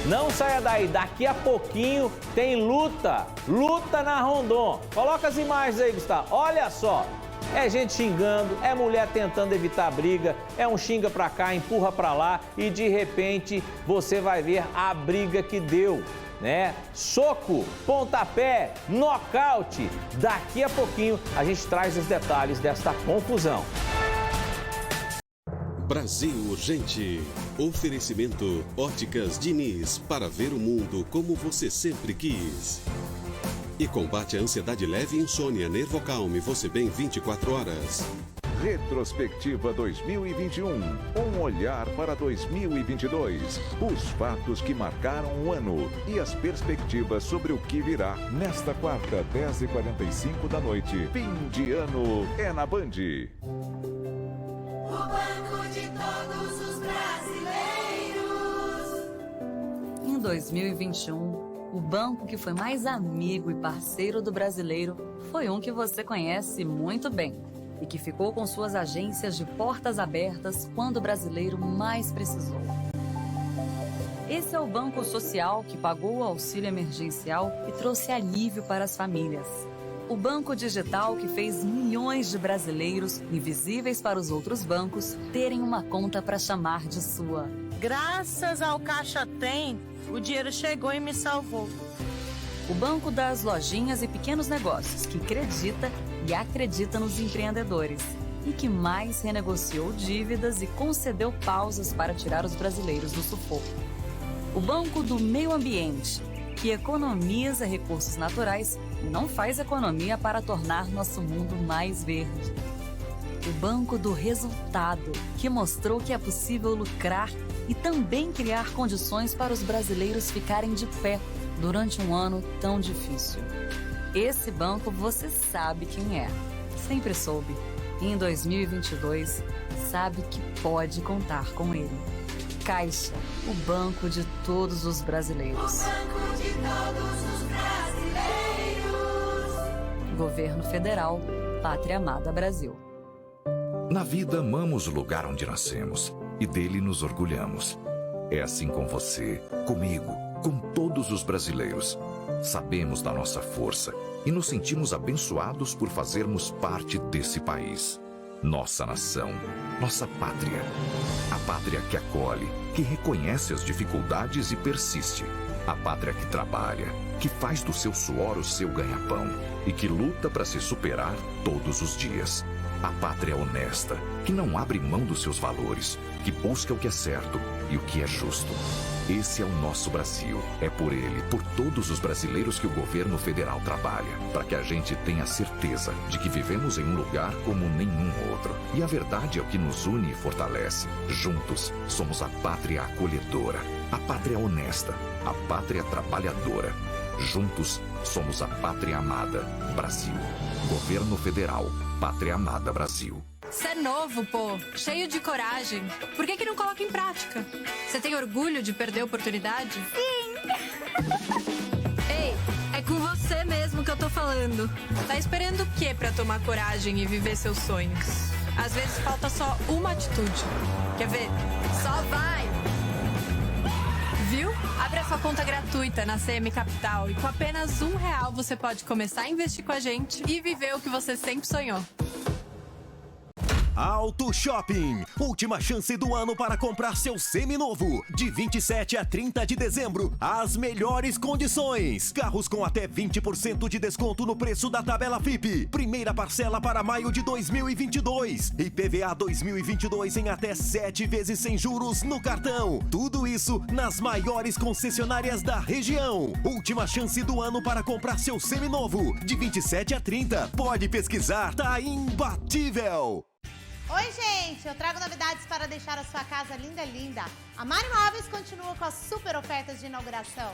Não saia daí, daqui a pouquinho tem luta na Rondon. Coloca as imagens aí, Gustavo, olha só. É gente xingando, é mulher tentando evitar briga, é um xinga pra cá, empurra pra lá e de repente você vai ver a briga que deu, né? Soco, pontapé, nocaute. Daqui a pouquinho a gente traz os detalhes desta confusão. Brasil Urgente. Oferecimento Óticas Diniz, para ver o mundo como você sempre quis. E combate a ansiedade leve e insônia. Nervocalme, você bem 24 horas. Retrospectiva 2021. Um olhar para 2022. Os fatos que marcaram o ano e as perspectivas sobre o que virá. Nesta quarta, 10h45 da noite. Fim de ano é na Band. O banco de todos os brasileiros. Em 2021, o banco que foi mais amigo e parceiro do brasileiro foi um que você conhece muito bem e que ficou com suas agências de portas abertas quando o brasileiro mais precisou. Esse é o Banco Social que pagou o auxílio emergencial e trouxe alívio para as famílias. O banco digital que fez milhões de brasileiros, invisíveis para os outros bancos, terem uma conta para chamar de sua. Graças ao Caixa Tem, o dinheiro chegou e me salvou. O banco das lojinhas e pequenos negócios que acredita nos empreendedores e que mais renegociou dívidas e concedeu pausas para tirar os brasileiros do sufoco. O banco do meio ambiente, que economiza recursos naturais e não faz economia para tornar nosso mundo mais verde. O banco do resultado, que mostrou que é possível lucrar e também criar condições para os brasileiros ficarem de pé durante um ano tão difícil. Esse banco você sabe quem é, sempre soube. E em 2022, sabe que pode contar com ele. Caixa, o banco de todos os brasileiros. O banco de todos os brasileiros. Governo Federal, Pátria Amada Brasil. Na vida, amamos o lugar onde nascemos e dele nos orgulhamos. É assim com você, comigo, com todos os brasileiros. Sabemos da nossa força e nos sentimos abençoados por fazermos parte desse país. Nossa nação, nossa pátria. A pátria que acolhe, que reconhece as dificuldades e persiste. A pátria que trabalha, que faz do seu suor o seu ganha-pão e que luta para se superar todos os dias. A pátria honesta, que não abre mão dos seus valores, que busca o que é certo e o que é justo. Esse é o nosso Brasil. É por ele, por todos os brasileiros que o governo federal trabalha, para que a gente tenha certeza de que vivemos em um lugar como nenhum outro. E a verdade é o que nos une e fortalece. Juntos, somos a pátria acolhedora, a pátria honesta, a pátria trabalhadora. Juntos, Somos a Pátria Amada Brasil. Governo Federal. Pátria Amada Brasil. Você é novo, pô. Cheio de coragem. Por que não coloca em prática? Você tem orgulho de perder a oportunidade? Sim! Ei, é com você mesmo que eu tô falando. Tá esperando o quê pra tomar coragem e viver seus sonhos? Às vezes falta só uma atitude. Quer ver? Só vai! Viu? Abre a sua conta gratuita na CM Capital e com apenas R$1 você pode começar a investir com a gente e viver o que você sempre sonhou. Auto Shopping, última chance do ano para comprar seu seminovo. De 27 a 30 de dezembro, as melhores condições. Carros com até 20% de desconto no preço da tabela FIP. Primeira parcela para maio de 2022. IPVA 2022 em até 7 vezes sem juros no cartão. Tudo isso nas maiores concessionárias da região. Última chance do ano para comprar seu seminovo. De 27 a 30, pode pesquisar, tá imbatível. Oi, gente! Eu trago novidades para deixar a sua casa linda. A Mari Móveis continua com as super ofertas de inauguração.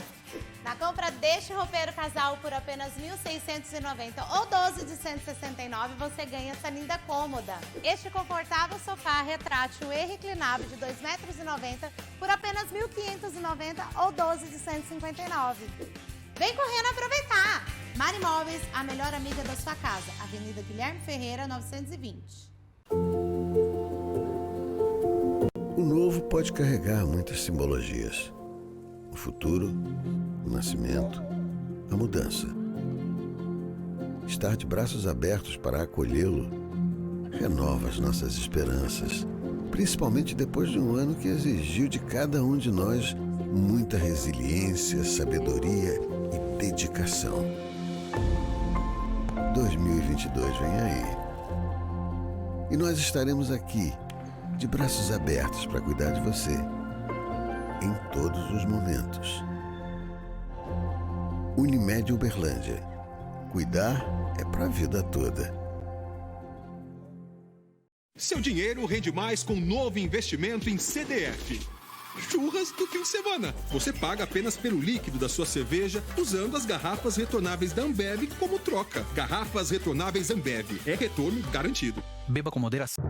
Na compra deste roupeiro casal por apenas R$ 1.690 ou 12 de R$ 169, você ganha essa linda cômoda. Este confortável sofá retrátil e reclinável de 2,90 metros por apenas R$ 1.590 ou 12 de R$ 159. Vem correndo aproveitar! Mari Móveis, a melhor amiga da sua casa. Avenida Guilherme Ferreira, 920. O novo pode carregar muitas simbologias. O futuro, o nascimento, a mudança. Estar de braços abertos para acolhê-lo renova as nossas esperanças, principalmente depois de um ano que exigiu de cada um de nós muita resiliência, sabedoria e dedicação. 2022 vem aí. E nós estaremos aqui, de braços abertos para cuidar de você, em todos os momentos. Unimed Uberlândia. Cuidar é para a vida toda. Seu dinheiro rende mais com um novo investimento em CDF. Churras do fim de semana. Você paga apenas pelo líquido da sua cerveja usando as garrafas retornáveis da Ambev como troca. Garrafas retornáveis Ambev. É retorno garantido. Beba com moderação.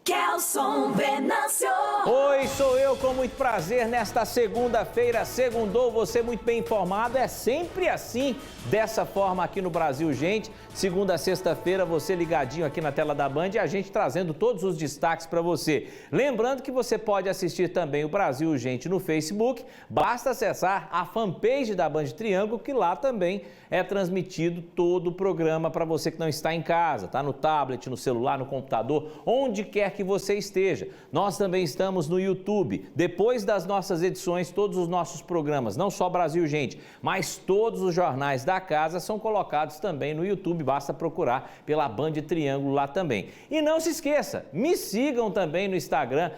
Kelson Venâncio. Oi, sou eu com muito prazer nesta segunda-feira. Segundou, você muito bem informado. É sempre assim, dessa forma aqui no Brasil, gente. Segunda a sexta-feira, você ligadinho aqui na tela da Band e a gente trazendo todos os destaques para você. Lembrando que você pode assistir também o Brasil, gente, no Facebook. Basta acessar a fanpage da Band Triângulo, que lá também é transmitido todo o programa para você que não está em casa, tá no tablet, no celular, no computador, onde quer que você esteja. Nós também estamos no YouTube. Depois das nossas edições, todos os nossos programas, não só Brasil, gente, mas todos os jornais da casa são colocados também no YouTube. Basta procurar pela Band Triângulo lá também. E não se esqueça, me sigam também no Instagram,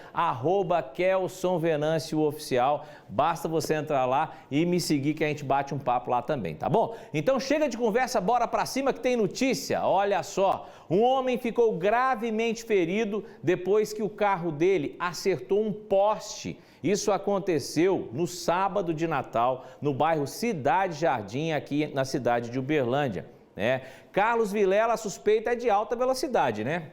@KelsonVenâncio_oficial. Basta você entrar lá e me seguir que a gente bate um papo lá também, tá bom? Então chega de conversa, bora pra cima que tem notícia. Olha só, um homem ficou gravemente ferido depois que o carro dele acertou um poste. Isso aconteceu no sábado de Natal, no bairro Cidade Jardim, aqui na cidade de Uberlândia, né? Carlos Vilela, a suspeita é de alta velocidade, né?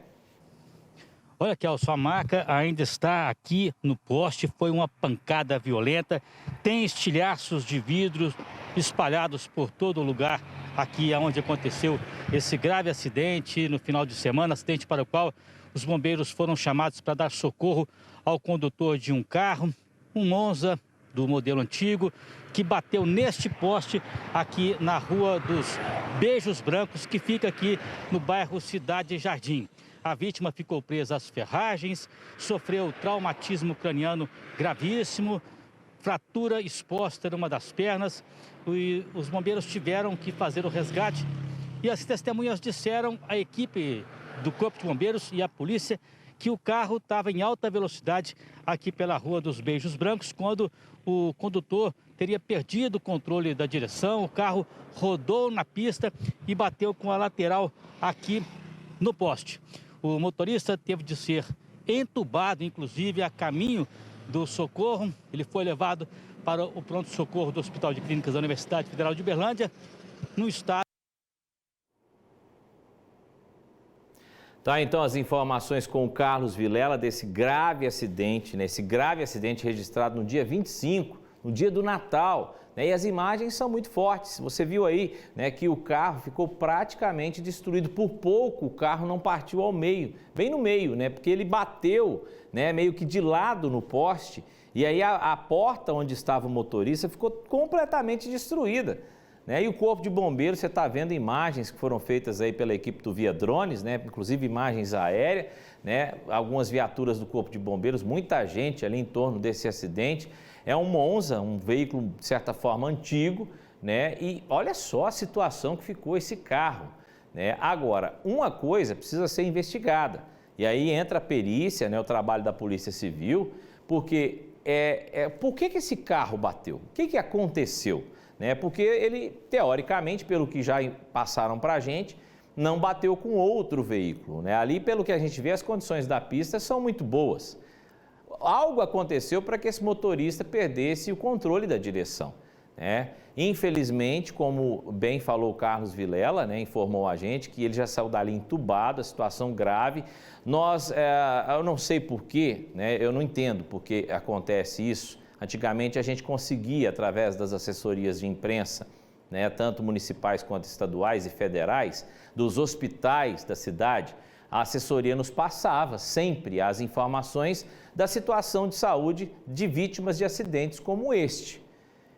Olha, Kelson, a marca ainda está aqui no poste, foi uma pancada violenta, tem estilhaços de vidros espalhados por todo lugar aqui onde aconteceu esse grave acidente no final de semana, acidente para o qual os bombeiros foram chamados para dar socorro ao condutor de um carro, um Monza do modelo antigo, que bateu neste poste aqui na Rua dos Beijos Brancos, que fica aqui no bairro Cidade Jardim. A vítima ficou presa às ferragens, sofreu traumatismo craniano gravíssimo, fratura exposta numa das pernas. E os bombeiros tiveram que fazer o resgate. E as testemunhas disseram à equipe do Corpo de Bombeiros e à polícia que o carro estava em alta velocidade aqui pela Rua dos Beijos Brancos, quando o condutor teria perdido o controle da direção. O carro rodou na pista e bateu com a lateral aqui no poste. O motorista teve de ser entubado, inclusive, a caminho do socorro. Ele foi levado para o pronto-socorro do Hospital de Clínicas da Universidade Federal de Uberlândia, no estado. Tá, então as informações com o Carlos Vilela desse grave acidente, né? Esse grave acidente registrado no dia 25, no dia do Natal, né? E as imagens são muito fortes. Você viu aí, né, que o carro ficou praticamente destruído. Por pouco o carro não partiu ao meio, bem no meio, né? Porque ele bateu, né, meio que de lado no poste, e aí a porta onde estava o motorista ficou completamente destruída. Né? E o Corpo de Bombeiros, você está vendo imagens que foram feitas aí pela equipe do Via Drones, né? Inclusive imagens aéreas, né? Algumas viaturas do Corpo de Bombeiros, muita gente ali em torno desse acidente. É um Monza, um veículo de certa forma antigo, né? E olha só a situação que ficou esse carro, né? Agora, uma coisa precisa ser investigada, e aí entra a perícia, né? O trabalho da Polícia Civil, porque por que esse carro bateu? O que aconteceu? Né? Porque ele, teoricamente, pelo que já passaram para a gente, não bateu com outro veículo. Né? Ali, pelo que a gente vê, as condições da pista são muito boas. Algo aconteceu para que esse motorista perdesse o controle da direção. Né? Infelizmente, como bem falou o Carlos Vilela, né, informou a gente que ele já saiu dali entubado, a situação grave. Eu não sei porquê, né, eu não entendo por que acontece isso. Antigamente a gente conseguia, através das assessorias de imprensa, né, tanto municipais quanto estaduais e federais, dos hospitais da cidade, a assessoria nos passava sempre as informações da situação de saúde de vítimas de acidentes como este.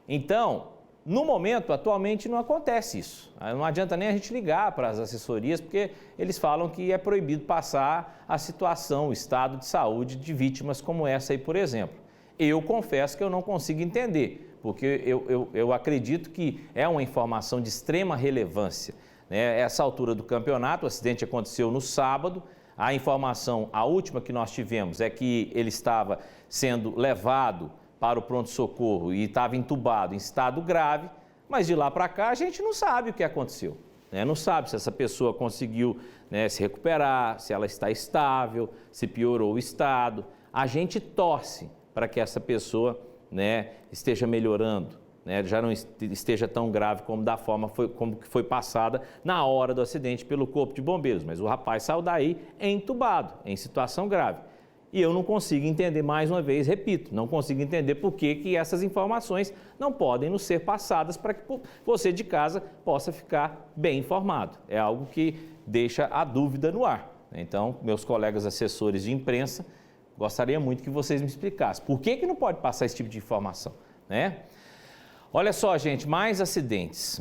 Então, no momento, atualmente, não acontece isso. Não adianta nem a gente ligar para as assessorias, porque eles falam que é proibido passar a situação, o estado de saúde de vítimas como essa aí, por exemplo. Eu confesso que eu não consigo entender, porque eu acredito que é uma informação de extrema relevância. Né? Essa altura do campeonato, o acidente aconteceu no sábado, a informação, a última que nós tivemos, é que ele estava sendo levado para o pronto-socorro e estava entubado em estado grave, mas de lá para cá a gente não sabe o que aconteceu. Né? Não sabe se essa pessoa conseguiu, né, se recuperar, se ela está estável, se piorou o estado. A gente torce para que essa pessoa, né, esteja melhorando, né, já não esteja tão grave como da forma como que foi passada na hora do acidente pelo Corpo de Bombeiros. Mas o rapaz saiu daí entubado, em situação grave. E eu não consigo entender, mais uma vez, repito, não consigo entender por que essas informações não podem nos ser passadas para que você de casa possa ficar bem informado. É algo que deixa a dúvida no ar. Então, meus colegas assessores de imprensa, gostaria muito que vocês me explicassem por que não pode passar esse tipo de informação, né? Olha só, gente, mais acidentes,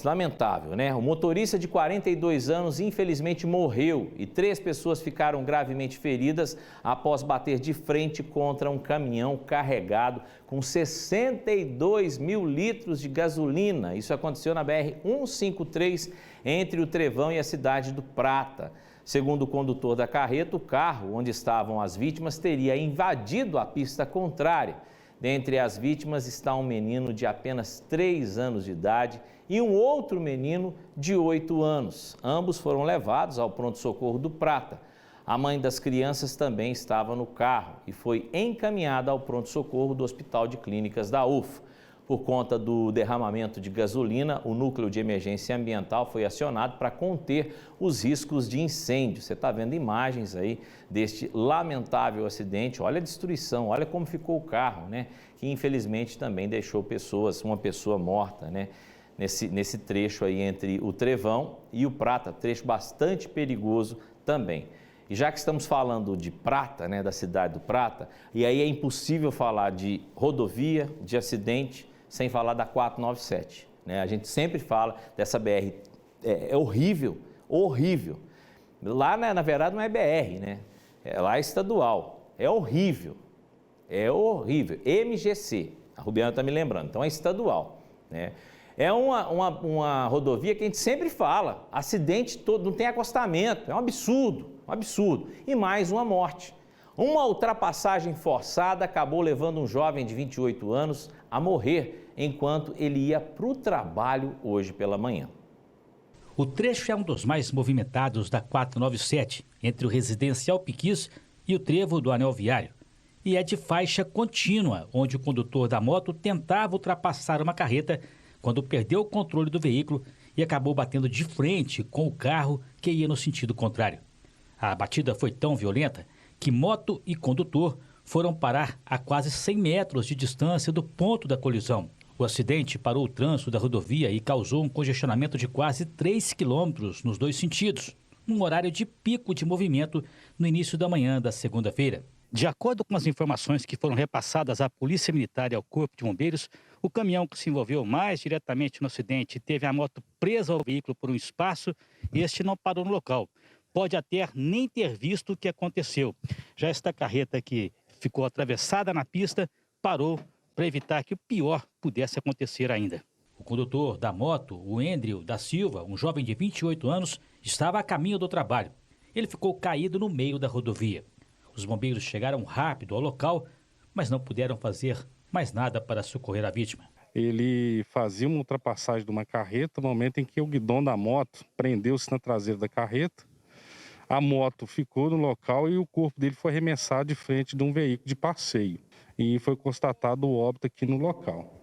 lamentável, né? O motorista de 42 anos infelizmente morreu e 3 pessoas ficaram gravemente feridas após bater de frente contra um caminhão carregado com 62 mil litros de gasolina. Isso aconteceu na BR-153, entre o Trevão e a cidade do Prata. Segundo o condutor da carreta, o carro onde estavam as vítimas teria invadido a pista contrária. Dentre as vítimas está um menino de apenas 3 anos de idade e um outro menino de 8 anos. Ambos foram levados ao pronto-socorro do Prata. A mãe das crianças também estava no carro e foi encaminhada ao pronto-socorro do Hospital de Clínicas da UFA. Por conta do derramamento de gasolina, o Núcleo de Emergência Ambiental foi acionado para conter os riscos de incêndio. Você está vendo imagens aí deste lamentável acidente. Olha a destruição, olha como ficou o carro, né? Que infelizmente também deixou uma pessoa morta, né? Nesse trecho aí entre o Trevão e o Prata, trecho bastante perigoso também. E já que estamos falando de Prata, né, da cidade do Prata, e aí é impossível falar de rodovia, de acidente, sem falar da 497, né? A gente sempre fala dessa BR, é horrível, horrível. Lá, né, na verdade, não é BR, né? Lá é estadual, é horrível, MGC, a Rubiana está me lembrando, então é estadual, né? É uma rodovia que a gente sempre fala, acidente todo, não tem acostamento, é um absurdo, e mais uma morte. Uma ultrapassagem forçada acabou levando um jovem de 28 anos a morrer enquanto ele ia para o trabalho hoje pela manhã. O trecho é um dos mais movimentados da 497, entre o Residencial Piquis e o trevo do Anel Viário. e é de faixa contínua, onde o condutor da moto tentava ultrapassar uma carreta quando perdeu o controle do veículo e acabou batendo de frente com o carro que ia no sentido contrário. A batida foi tão violenta que moto e condutor foram parar a quase 100 metros de distância do ponto da colisão. O acidente parou o trânsito da rodovia e causou um congestionamento de quase 3 quilômetros nos dois sentidos, num horário de pico de movimento no início da manhã da segunda-feira. De acordo com as informações que foram repassadas à Polícia Militar e ao Corpo de Bombeiros, o caminhão que se envolveu mais diretamente no acidente teve a moto presa ao veículo por um espaço e este não parou no local. Pode até nem ter visto o que aconteceu. Já esta carreta que ficou atravessada na pista parou para evitar que o pior pudesse acontecer ainda. O condutor da moto, o Endrio da Silva, um jovem de 28 anos, estava a caminho do trabalho. Ele ficou caído no meio da rodovia. Os bombeiros chegaram rápido ao local, mas não puderam fazer mais nada para socorrer a vítima. Ele fazia uma ultrapassagem de uma carreta no momento em que o guidão da moto prendeu-se na traseira da carreta. A moto ficou no local e o corpo dele foi arremessado de frente de um veículo de passeio. E foi constatado o óbito aqui no local.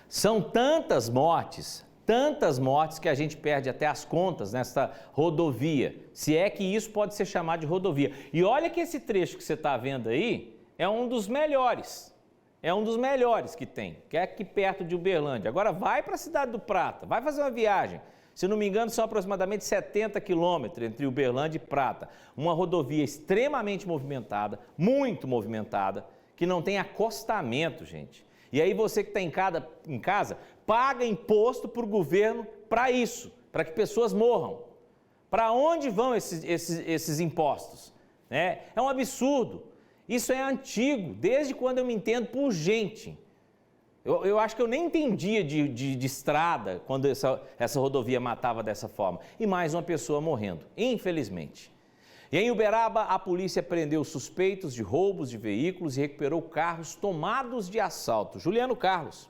São tantas mortes que a gente perde até as contas nesta rodovia, se é que isso pode ser chamado de rodovia. E olha que esse trecho que você está vendo aí é um dos melhores que tem, que é aqui perto de Uberlândia. Agora vai para a Cidade do Prata, vai fazer uma viagem. Se não me engano, são aproximadamente 70 quilômetros entre Uberlândia e Prata. Uma rodovia extremamente movimentada, muito movimentada, que não tem acostamento, gente. E aí você que está em casa, paga imposto para o governo para isso, para que pessoas morram. Para onde vão esses impostos? É um absurdo. Isso é antigo, desde quando eu me entendo por gente. Eu acho que eu nem entendia de estrada quando essa rodovia matava dessa forma. E mais uma pessoa morrendo, infelizmente. E em Uberaba, a polícia prendeu suspeitos de roubos de veículos e recuperou carros tomados de assalto. Juliano Carlos.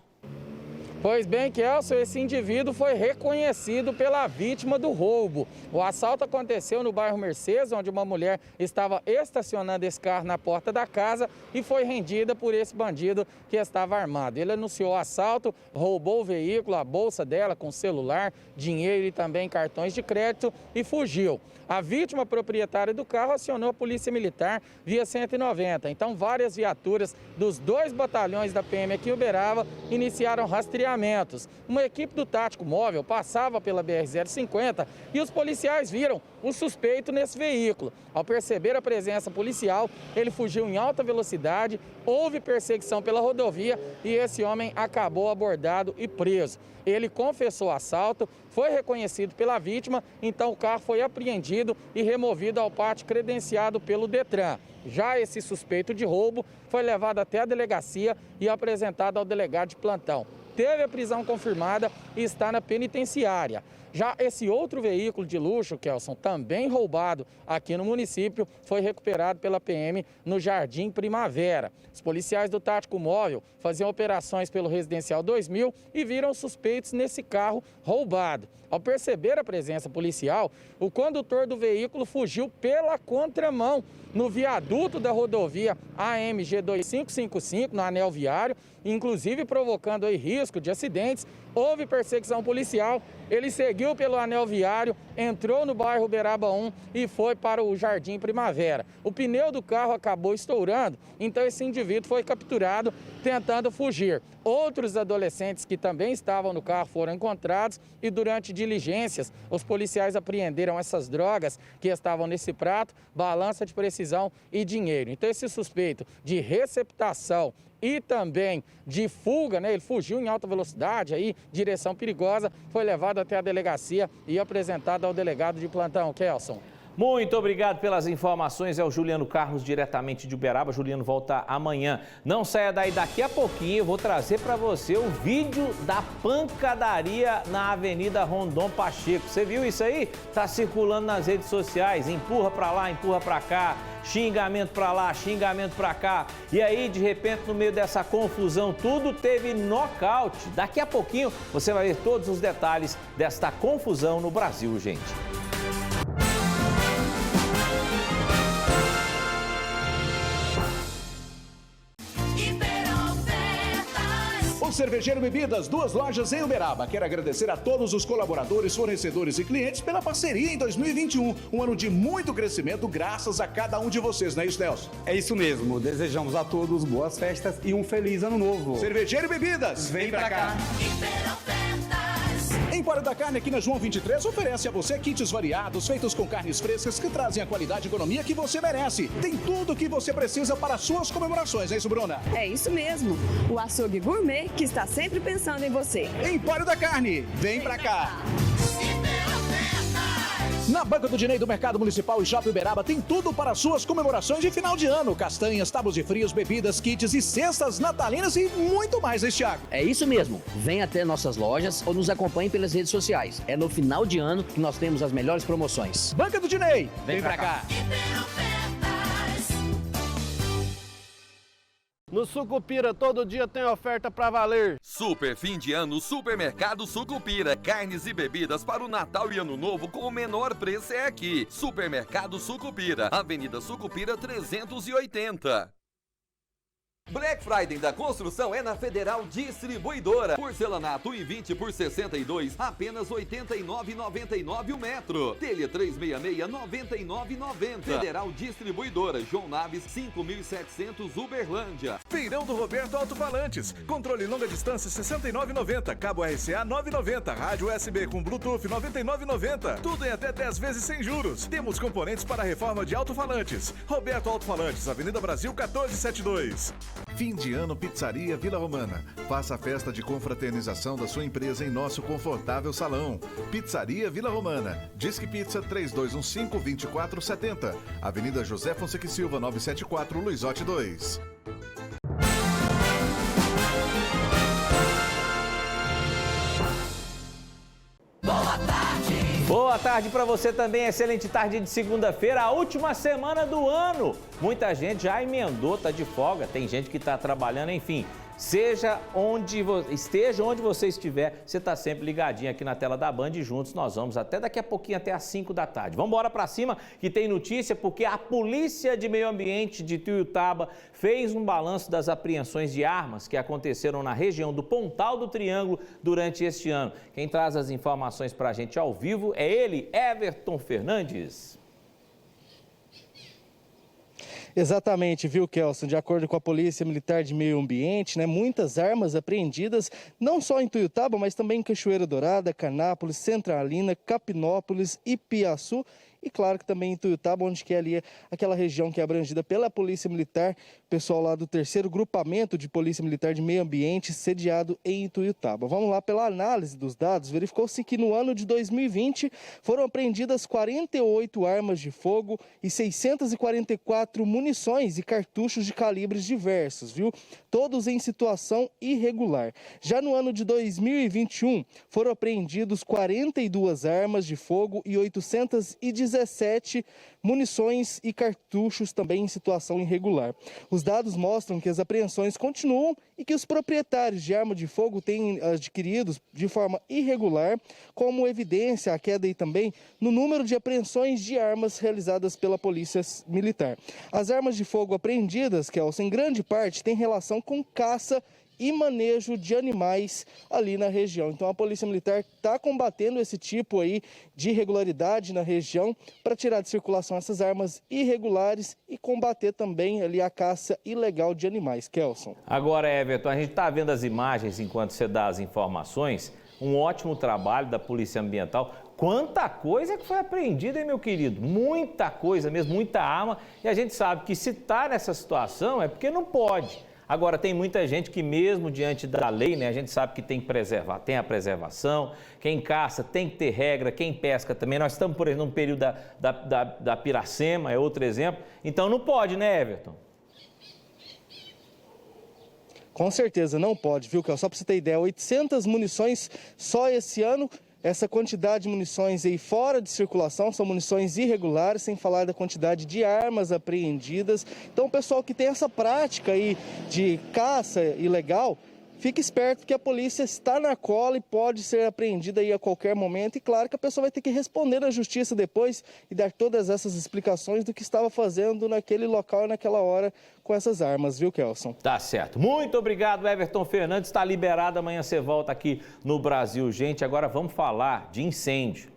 Pois bem, Kelson, esse indivíduo foi reconhecido pela vítima do roubo. O assalto aconteceu no bairro Mercedes, onde uma mulher estava estacionando esse carro na porta da casa e foi rendida por esse bandido que estava armado. Ele anunciou o assalto, roubou o veículo, a bolsa dela com celular, dinheiro e também cartões de crédito e fugiu. A vítima proprietária do carro acionou a Polícia Militar via 190. Então, várias viaturas dos 2 batalhões da PM aqui em Uberaba iniciaram rastreamentos. Uma equipe do Tático Móvel passava pela BR-050 e os policiais viram o suspeito nesse veículo. Ao perceber a presença policial, ele fugiu em alta velocidade, houve perseguição pela rodovia e esse homem acabou abordado e preso. Ele confessou o assalto, foi reconhecido pela vítima, então o carro foi apreendido e removido ao pátio credenciado pelo Detran. Já esse suspeito de roubo foi levado até a delegacia e apresentado ao delegado de plantão. Teve a prisão confirmada e está na penitenciária. Já esse outro veículo de luxo, Kelson, também roubado aqui no município, foi recuperado pela PM no Jardim Primavera. Os policiais do Tático Móvel faziam operações pelo Residencial 2000 e viram suspeitos nesse carro roubado. Ao perceber a presença policial, o condutor do veículo fugiu pela contramão no viaduto da rodovia AMG 2555, no anel viário, inclusive provocando aí risco de acidentes. Houve perseguição policial, ele seguiu pelo anel viário, entrou no bairro Uberaba 1 e foi para o Jardim Primavera. O pneu do carro acabou estourando, então esse indivíduo foi capturado tentando fugir. Outros adolescentes que também estavam no carro foram encontrados e durante diligências os policiais apreenderam essas drogas que estavam nesse prato, balança de precisão e dinheiro. Então esse suspeito de receptação e também de fuga, né? Ele fugiu em alta velocidade, aí, direção perigosa, foi levado até a delegacia e apresentado ao delegado de plantão. Kelson. Muito obrigado pelas informações, é o Juliano Carlos, diretamente de Uberaba. Juliano volta amanhã. Não saia daí, daqui a pouquinho eu vou trazer para você o vídeo da pancadaria na Avenida Rondon Pacheco. Você viu isso aí? Tá circulando nas redes sociais, empurra para lá, empurra para cá, xingamento para lá, xingamento para cá. E aí, de repente, no meio dessa confusão, tudo teve nocaute. Daqui a pouquinho você vai ver todos os detalhes desta confusão no Brasil, gente. Cervejeiro Bebidas, 2 lojas em Uberaba. Quero agradecer a todos os colaboradores, fornecedores e clientes pela parceria em 2021. Um ano de muito crescimento graças a cada um de vocês, não é isso, Nelson? É isso mesmo. Desejamos a todos boas festas e um feliz ano novo. Cervejeiro Bebidas, vem pra cá. Empório da Carne aqui na João 23 oferece a você kits variados, feitos com carnes frescas que trazem a qualidade e economia que você merece. Tem tudo o que você precisa para as suas comemorações, é isso, Bruna? É isso mesmo. O açougue gourmet que está sempre pensando em você. Empório da Carne, vem pra cá. Na Banca do Dinei do Mercado Municipal e Shopping Uberaba tem tudo para suas comemorações de final de ano. Castanhas, tábuas de frios, bebidas, kits e cestas natalinas e muito mais, Thiago. É isso mesmo. Venha até nossas lojas ou nos acompanhe pelas redes sociais. É no final de ano que nós temos as melhores promoções. Banca do Dinei, vem pra cá. No Sucupira, todo dia tem oferta pra valer. Super fim de ano, Supermercado Sucupira. Carnes e bebidas para o Natal e Ano Novo com o menor preço é aqui. Supermercado Sucupira, Avenida Sucupira 380. Black Friday da construção é na Federal Distribuidora. Porcelanato em 20 por 62, apenas R$ 89,99 o metro. Telha 366, R$ 99,90. Federal Distribuidora, João Naves, 5.700 Uberlândia. Feirão do Roberto Alto-Falantes. Controle longa distância, R$ 69,90. Cabo RCA, R$ 9,90. Rádio USB com Bluetooth, R$ 99,90. Tudo em até 10 vezes sem juros. Temos componentes para a reforma de alto-falantes. Roberto Alto-Falantes, Avenida Brasil, 1472. Fim de ano Pizzaria Vila Romana. Faça a festa de confraternização da sua empresa em nosso confortável salão. Pizzaria Vila Romana. Disque Pizza 3215-2470. Avenida José Fonseca e Silva, 974, Luizote 2. Boa tarde para você também, excelente tarde de segunda-feira, a última semana do ano. Muita gente já emendou, tá de folga, tem gente que tá trabalhando, enfim. Esteja onde você estiver, você está sempre ligadinho aqui na tela da Band e juntos nós vamos até daqui a pouquinho, até às 5 da tarde. Vamos embora para cima que tem notícia porque a Polícia de Meio Ambiente de Tuiutaba fez um balanço das apreensões de armas que aconteceram na região do Pontal do Triângulo durante este ano. Quem traz as informações para a gente ao vivo é ele, Everton Fernandes. Exatamente, viu, Kelson? De acordo com a Polícia Militar de Meio Ambiente, muitas armas apreendidas, não só em Tuiutaba, mas também em Cachoeira Dourada, Canápolis, Centralina, Capinópolis, Ipiaçu e, claro, que também em Tuiutaba, onde que é ali aquela região que é abrangida pela Polícia Militar, pessoal lá do 3º Grupamento de Polícia Militar de Meio Ambiente, sediado em Tuiutaba. Vamos lá, pela análise dos dados, verificou-se que no ano de 2020 foram apreendidas 48 armas de fogo e 644 munições e cartuchos de calibres diversos, viu? Todos em situação irregular. Já no ano de 2021, foram apreendidos 42 armas de fogo e 817 munições e cartuchos também em situação irregular. Os dados mostram que as apreensões continuam e que os proprietários de arma de fogo têm adquiridos de forma irregular, como evidência a queda aí também no número de apreensões de armas realizadas pela Polícia Militar. As armas de fogo apreendidas, Kelson, em grande parte têm relação com caça e manejo de animais ali na região. Então a Polícia Militar está combatendo esse tipo aí de irregularidade na região para tirar de circulação essas armas irregulares e combater também ali a caça ilegal de animais. Kelson. Agora, Everton, a gente está vendo as imagens enquanto você dá as informações, um ótimo trabalho da Polícia Ambiental. Quanta coisa que foi apreendida, hein, meu querido? Muita coisa mesmo, muita arma. E a gente sabe que se está nessa situação é porque não pode. Agora, tem muita gente que mesmo diante da lei, a gente sabe que tem que preservar, tem a preservação, quem caça tem que ter regra, quem pesca também. Nós estamos, por exemplo, num período da Piracema, é outro exemplo. Então não pode, né, Everton? Com certeza não pode, viu, Kel? Só para você ter ideia, 800 munições só esse ano. Essa quantidade de munições aí fora de circulação são munições irregulares, sem falar da quantidade de armas apreendidas. Então, o pessoal que tem essa prática aí de caça ilegal, fique esperto que a polícia está na cola e pode ser apreendida aí a qualquer momento. E claro que a pessoa vai ter que responder na justiça depois e dar todas essas explicações do que estava fazendo naquele local e naquela hora com essas armas, viu, Kelson? Tá certo. Muito obrigado, Everton Fernandes. Está liberado. Amanhã você volta aqui no Brasil, gente. Agora vamos falar de incêndio.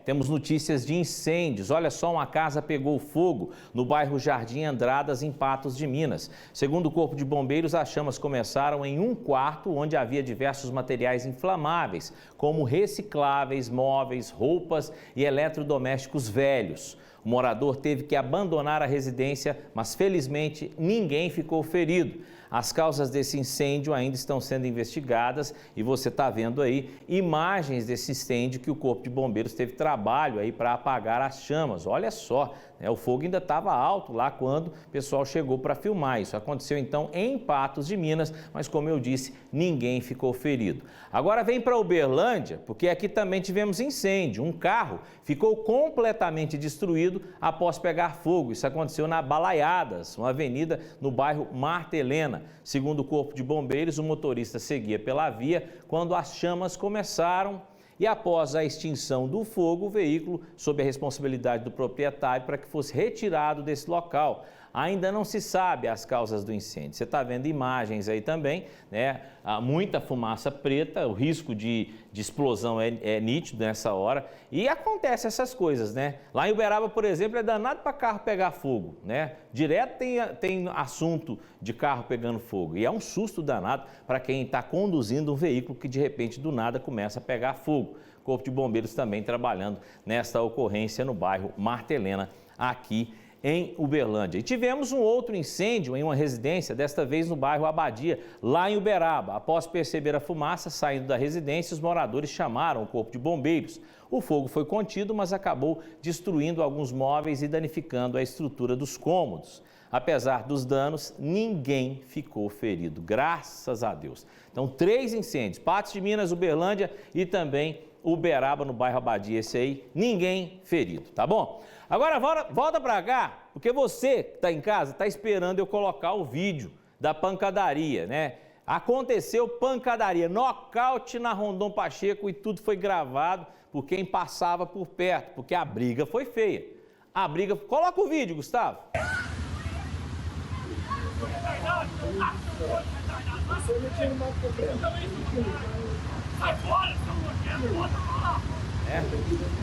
Temos notícias de incêndios. Olha só, uma casa pegou fogo no bairro Jardim Andradas, em Patos de Minas. Segundo o Corpo de Bombeiros, as chamas começaram em um quarto onde havia diversos materiais inflamáveis, como recicláveis, móveis, roupas e eletrodomésticos velhos. O morador teve que abandonar a residência, mas felizmente ninguém ficou ferido. As causas desse incêndio ainda estão sendo investigadas e você está vendo aí imagens desse incêndio que o Corpo de Bombeiros teve trabalho aí para apagar as chamas. Olha só, o fogo ainda estava alto lá quando o pessoal chegou para filmar. Isso aconteceu então em Patos de Minas, mas como eu disse, ninguém ficou ferido. Agora vem para Uberlândia, porque aqui também tivemos incêndio. Um carro ficou completamente destruído após pegar fogo. Isso aconteceu na Balaiadas, uma avenida no bairro Marta Helena. Segundo o Corpo de Bombeiros, o motorista seguia pela via quando as chamas começaram e após a extinção do fogo, o veículo sob a responsabilidade do proprietário para que fosse retirado desse local. Ainda não se sabe as causas do incêndio. Você está vendo imagens aí também, né? Há muita fumaça preta, o risco de explosão é nítido nessa hora. E acontece essas coisas, né? Lá em Uberaba, por exemplo, é danado para carro pegar fogo, né? Direto tem assunto de carro pegando fogo. E é um susto danado para quem está conduzindo um veículo que de repente do nada começa a pegar fogo. O Corpo de Bombeiros também trabalhando nesta ocorrência no bairro Marta Helena, aqui em Uberlândia. E tivemos um outro incêndio em uma residência, desta vez no bairro Abadia, lá em Uberaba. Após perceber a fumaça saindo da residência, os moradores chamaram o Corpo de Bombeiros. O fogo foi contido, mas acabou destruindo alguns móveis e danificando a estrutura dos cômodos. Apesar dos danos, ninguém ficou ferido, graças a Deus. Então, 3 incêndios, Patos de Minas, Uberlândia e também Uberaba, no bairro Abadia. Esse aí, ninguém ferido, tá bom? Agora volta pra cá, porque você que está em casa está esperando eu colocar o vídeo da pancadaria, né? Aconteceu pancadaria, nocaute na Rondon Pacheco e tudo foi gravado por quem passava por perto, porque a briga foi feia. A briga... Coloca o vídeo, Gustavo.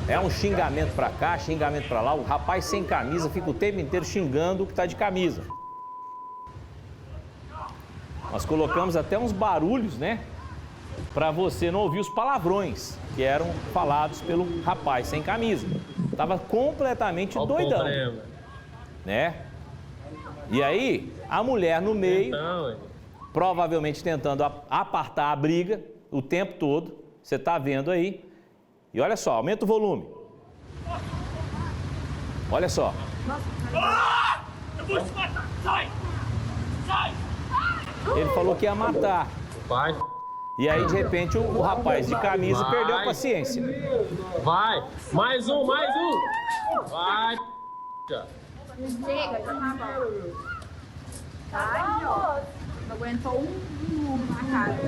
É um xingamento pra cá, xingamento pra lá. O rapaz sem camisa fica o tempo inteiro xingando o que tá de camisa. Nós colocamos até uns barulhos, né? Pra você não ouvir os palavrões que eram falados pelo rapaz sem camisa. Tava completamente doidão, né? E aí, a mulher no meio, provavelmente tentando apartar a briga o tempo todo. Você tá vendo aí. E olha só, aumenta o volume. Olha só. Eu vou te matar! Sai! Sai! Ele falou que ia matar. Vai. E aí, de repente, o rapaz de camisa perdeu a paciência. Vai! Mais um, mais um! Vai! Chega, já tá bom. Ai, ó. Não aguentou um na cara.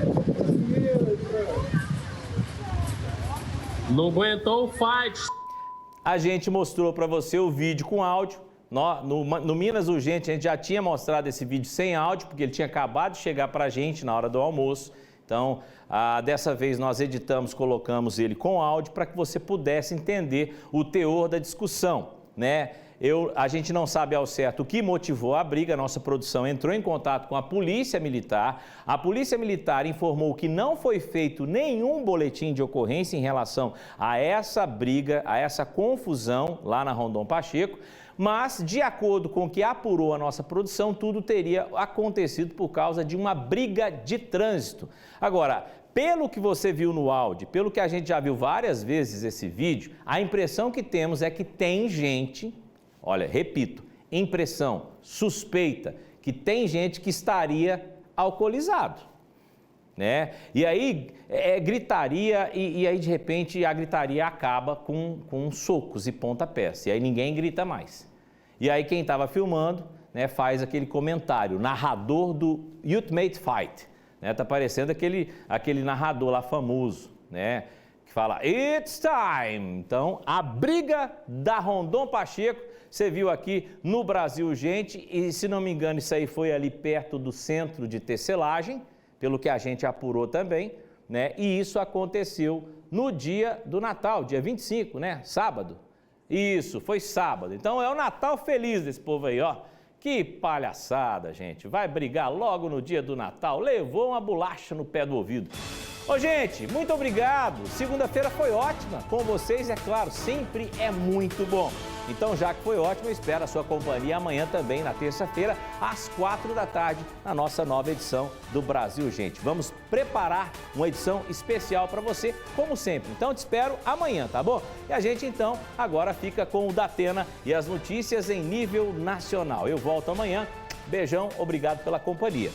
Não aguentou o fight. A gente mostrou para você o vídeo com áudio. No Minas Urgente, a gente já tinha mostrado esse vídeo sem áudio, porque ele tinha acabado de chegar para a gente na hora do almoço. Então, dessa vez nós editamos, colocamos ele com áudio para que você pudesse entender o teor da discussão, né? A gente não sabe ao certo o que motivou a briga. A nossa produção entrou em contato com a Polícia Militar. A Polícia Militar informou que não foi feito nenhum boletim de ocorrência em relação a essa briga, a essa confusão lá na Rondon Pacheco. Mas, de acordo com o que apurou a nossa produção, tudo teria acontecido por causa de uma briga de trânsito. Agora, pelo que você viu no áudio, pelo que a gente já viu várias vezes esse vídeo, a impressão que temos é que tem gente... Olha, repito, impressão suspeita que tem gente que estaria alcoolizado, né? E aí gritaria e aí de repente a gritaria acaba com socos e pontapés e aí ninguém grita mais. E aí quem estava filmando, né, faz aquele comentário, narrador do Ultimate Fight, né? Tá parecendo aquele narrador lá famoso, né? Que fala, it's time! Então, a briga da Rondon Pacheco, você viu aqui no Brasil, gente, e se não me engano, isso aí foi ali perto do centro de tecelagem, pelo que a gente apurou também, né? E isso aconteceu no dia do Natal, dia 25, né? Sábado. Isso, foi sábado. Então, é o Natal feliz desse povo aí, ó. Que palhaçada, gente. Vai brigar logo no dia do Natal. Levou uma bolacha no pé do ouvido. Ô, gente, muito obrigado. Segunda-feira foi ótima. Com vocês, é claro, sempre é muito bom. Então, já que foi ótimo, eu espero a sua companhia amanhã também, na terça-feira, às 4 da tarde, na nossa nova edição do Brasil, gente. Vamos preparar uma edição especial para você, como sempre. Então, te espero amanhã, tá bom? E a gente, então, agora fica com o Datena e as notícias em nível nacional. Eu volto amanhã. Beijão, obrigado pela companhia.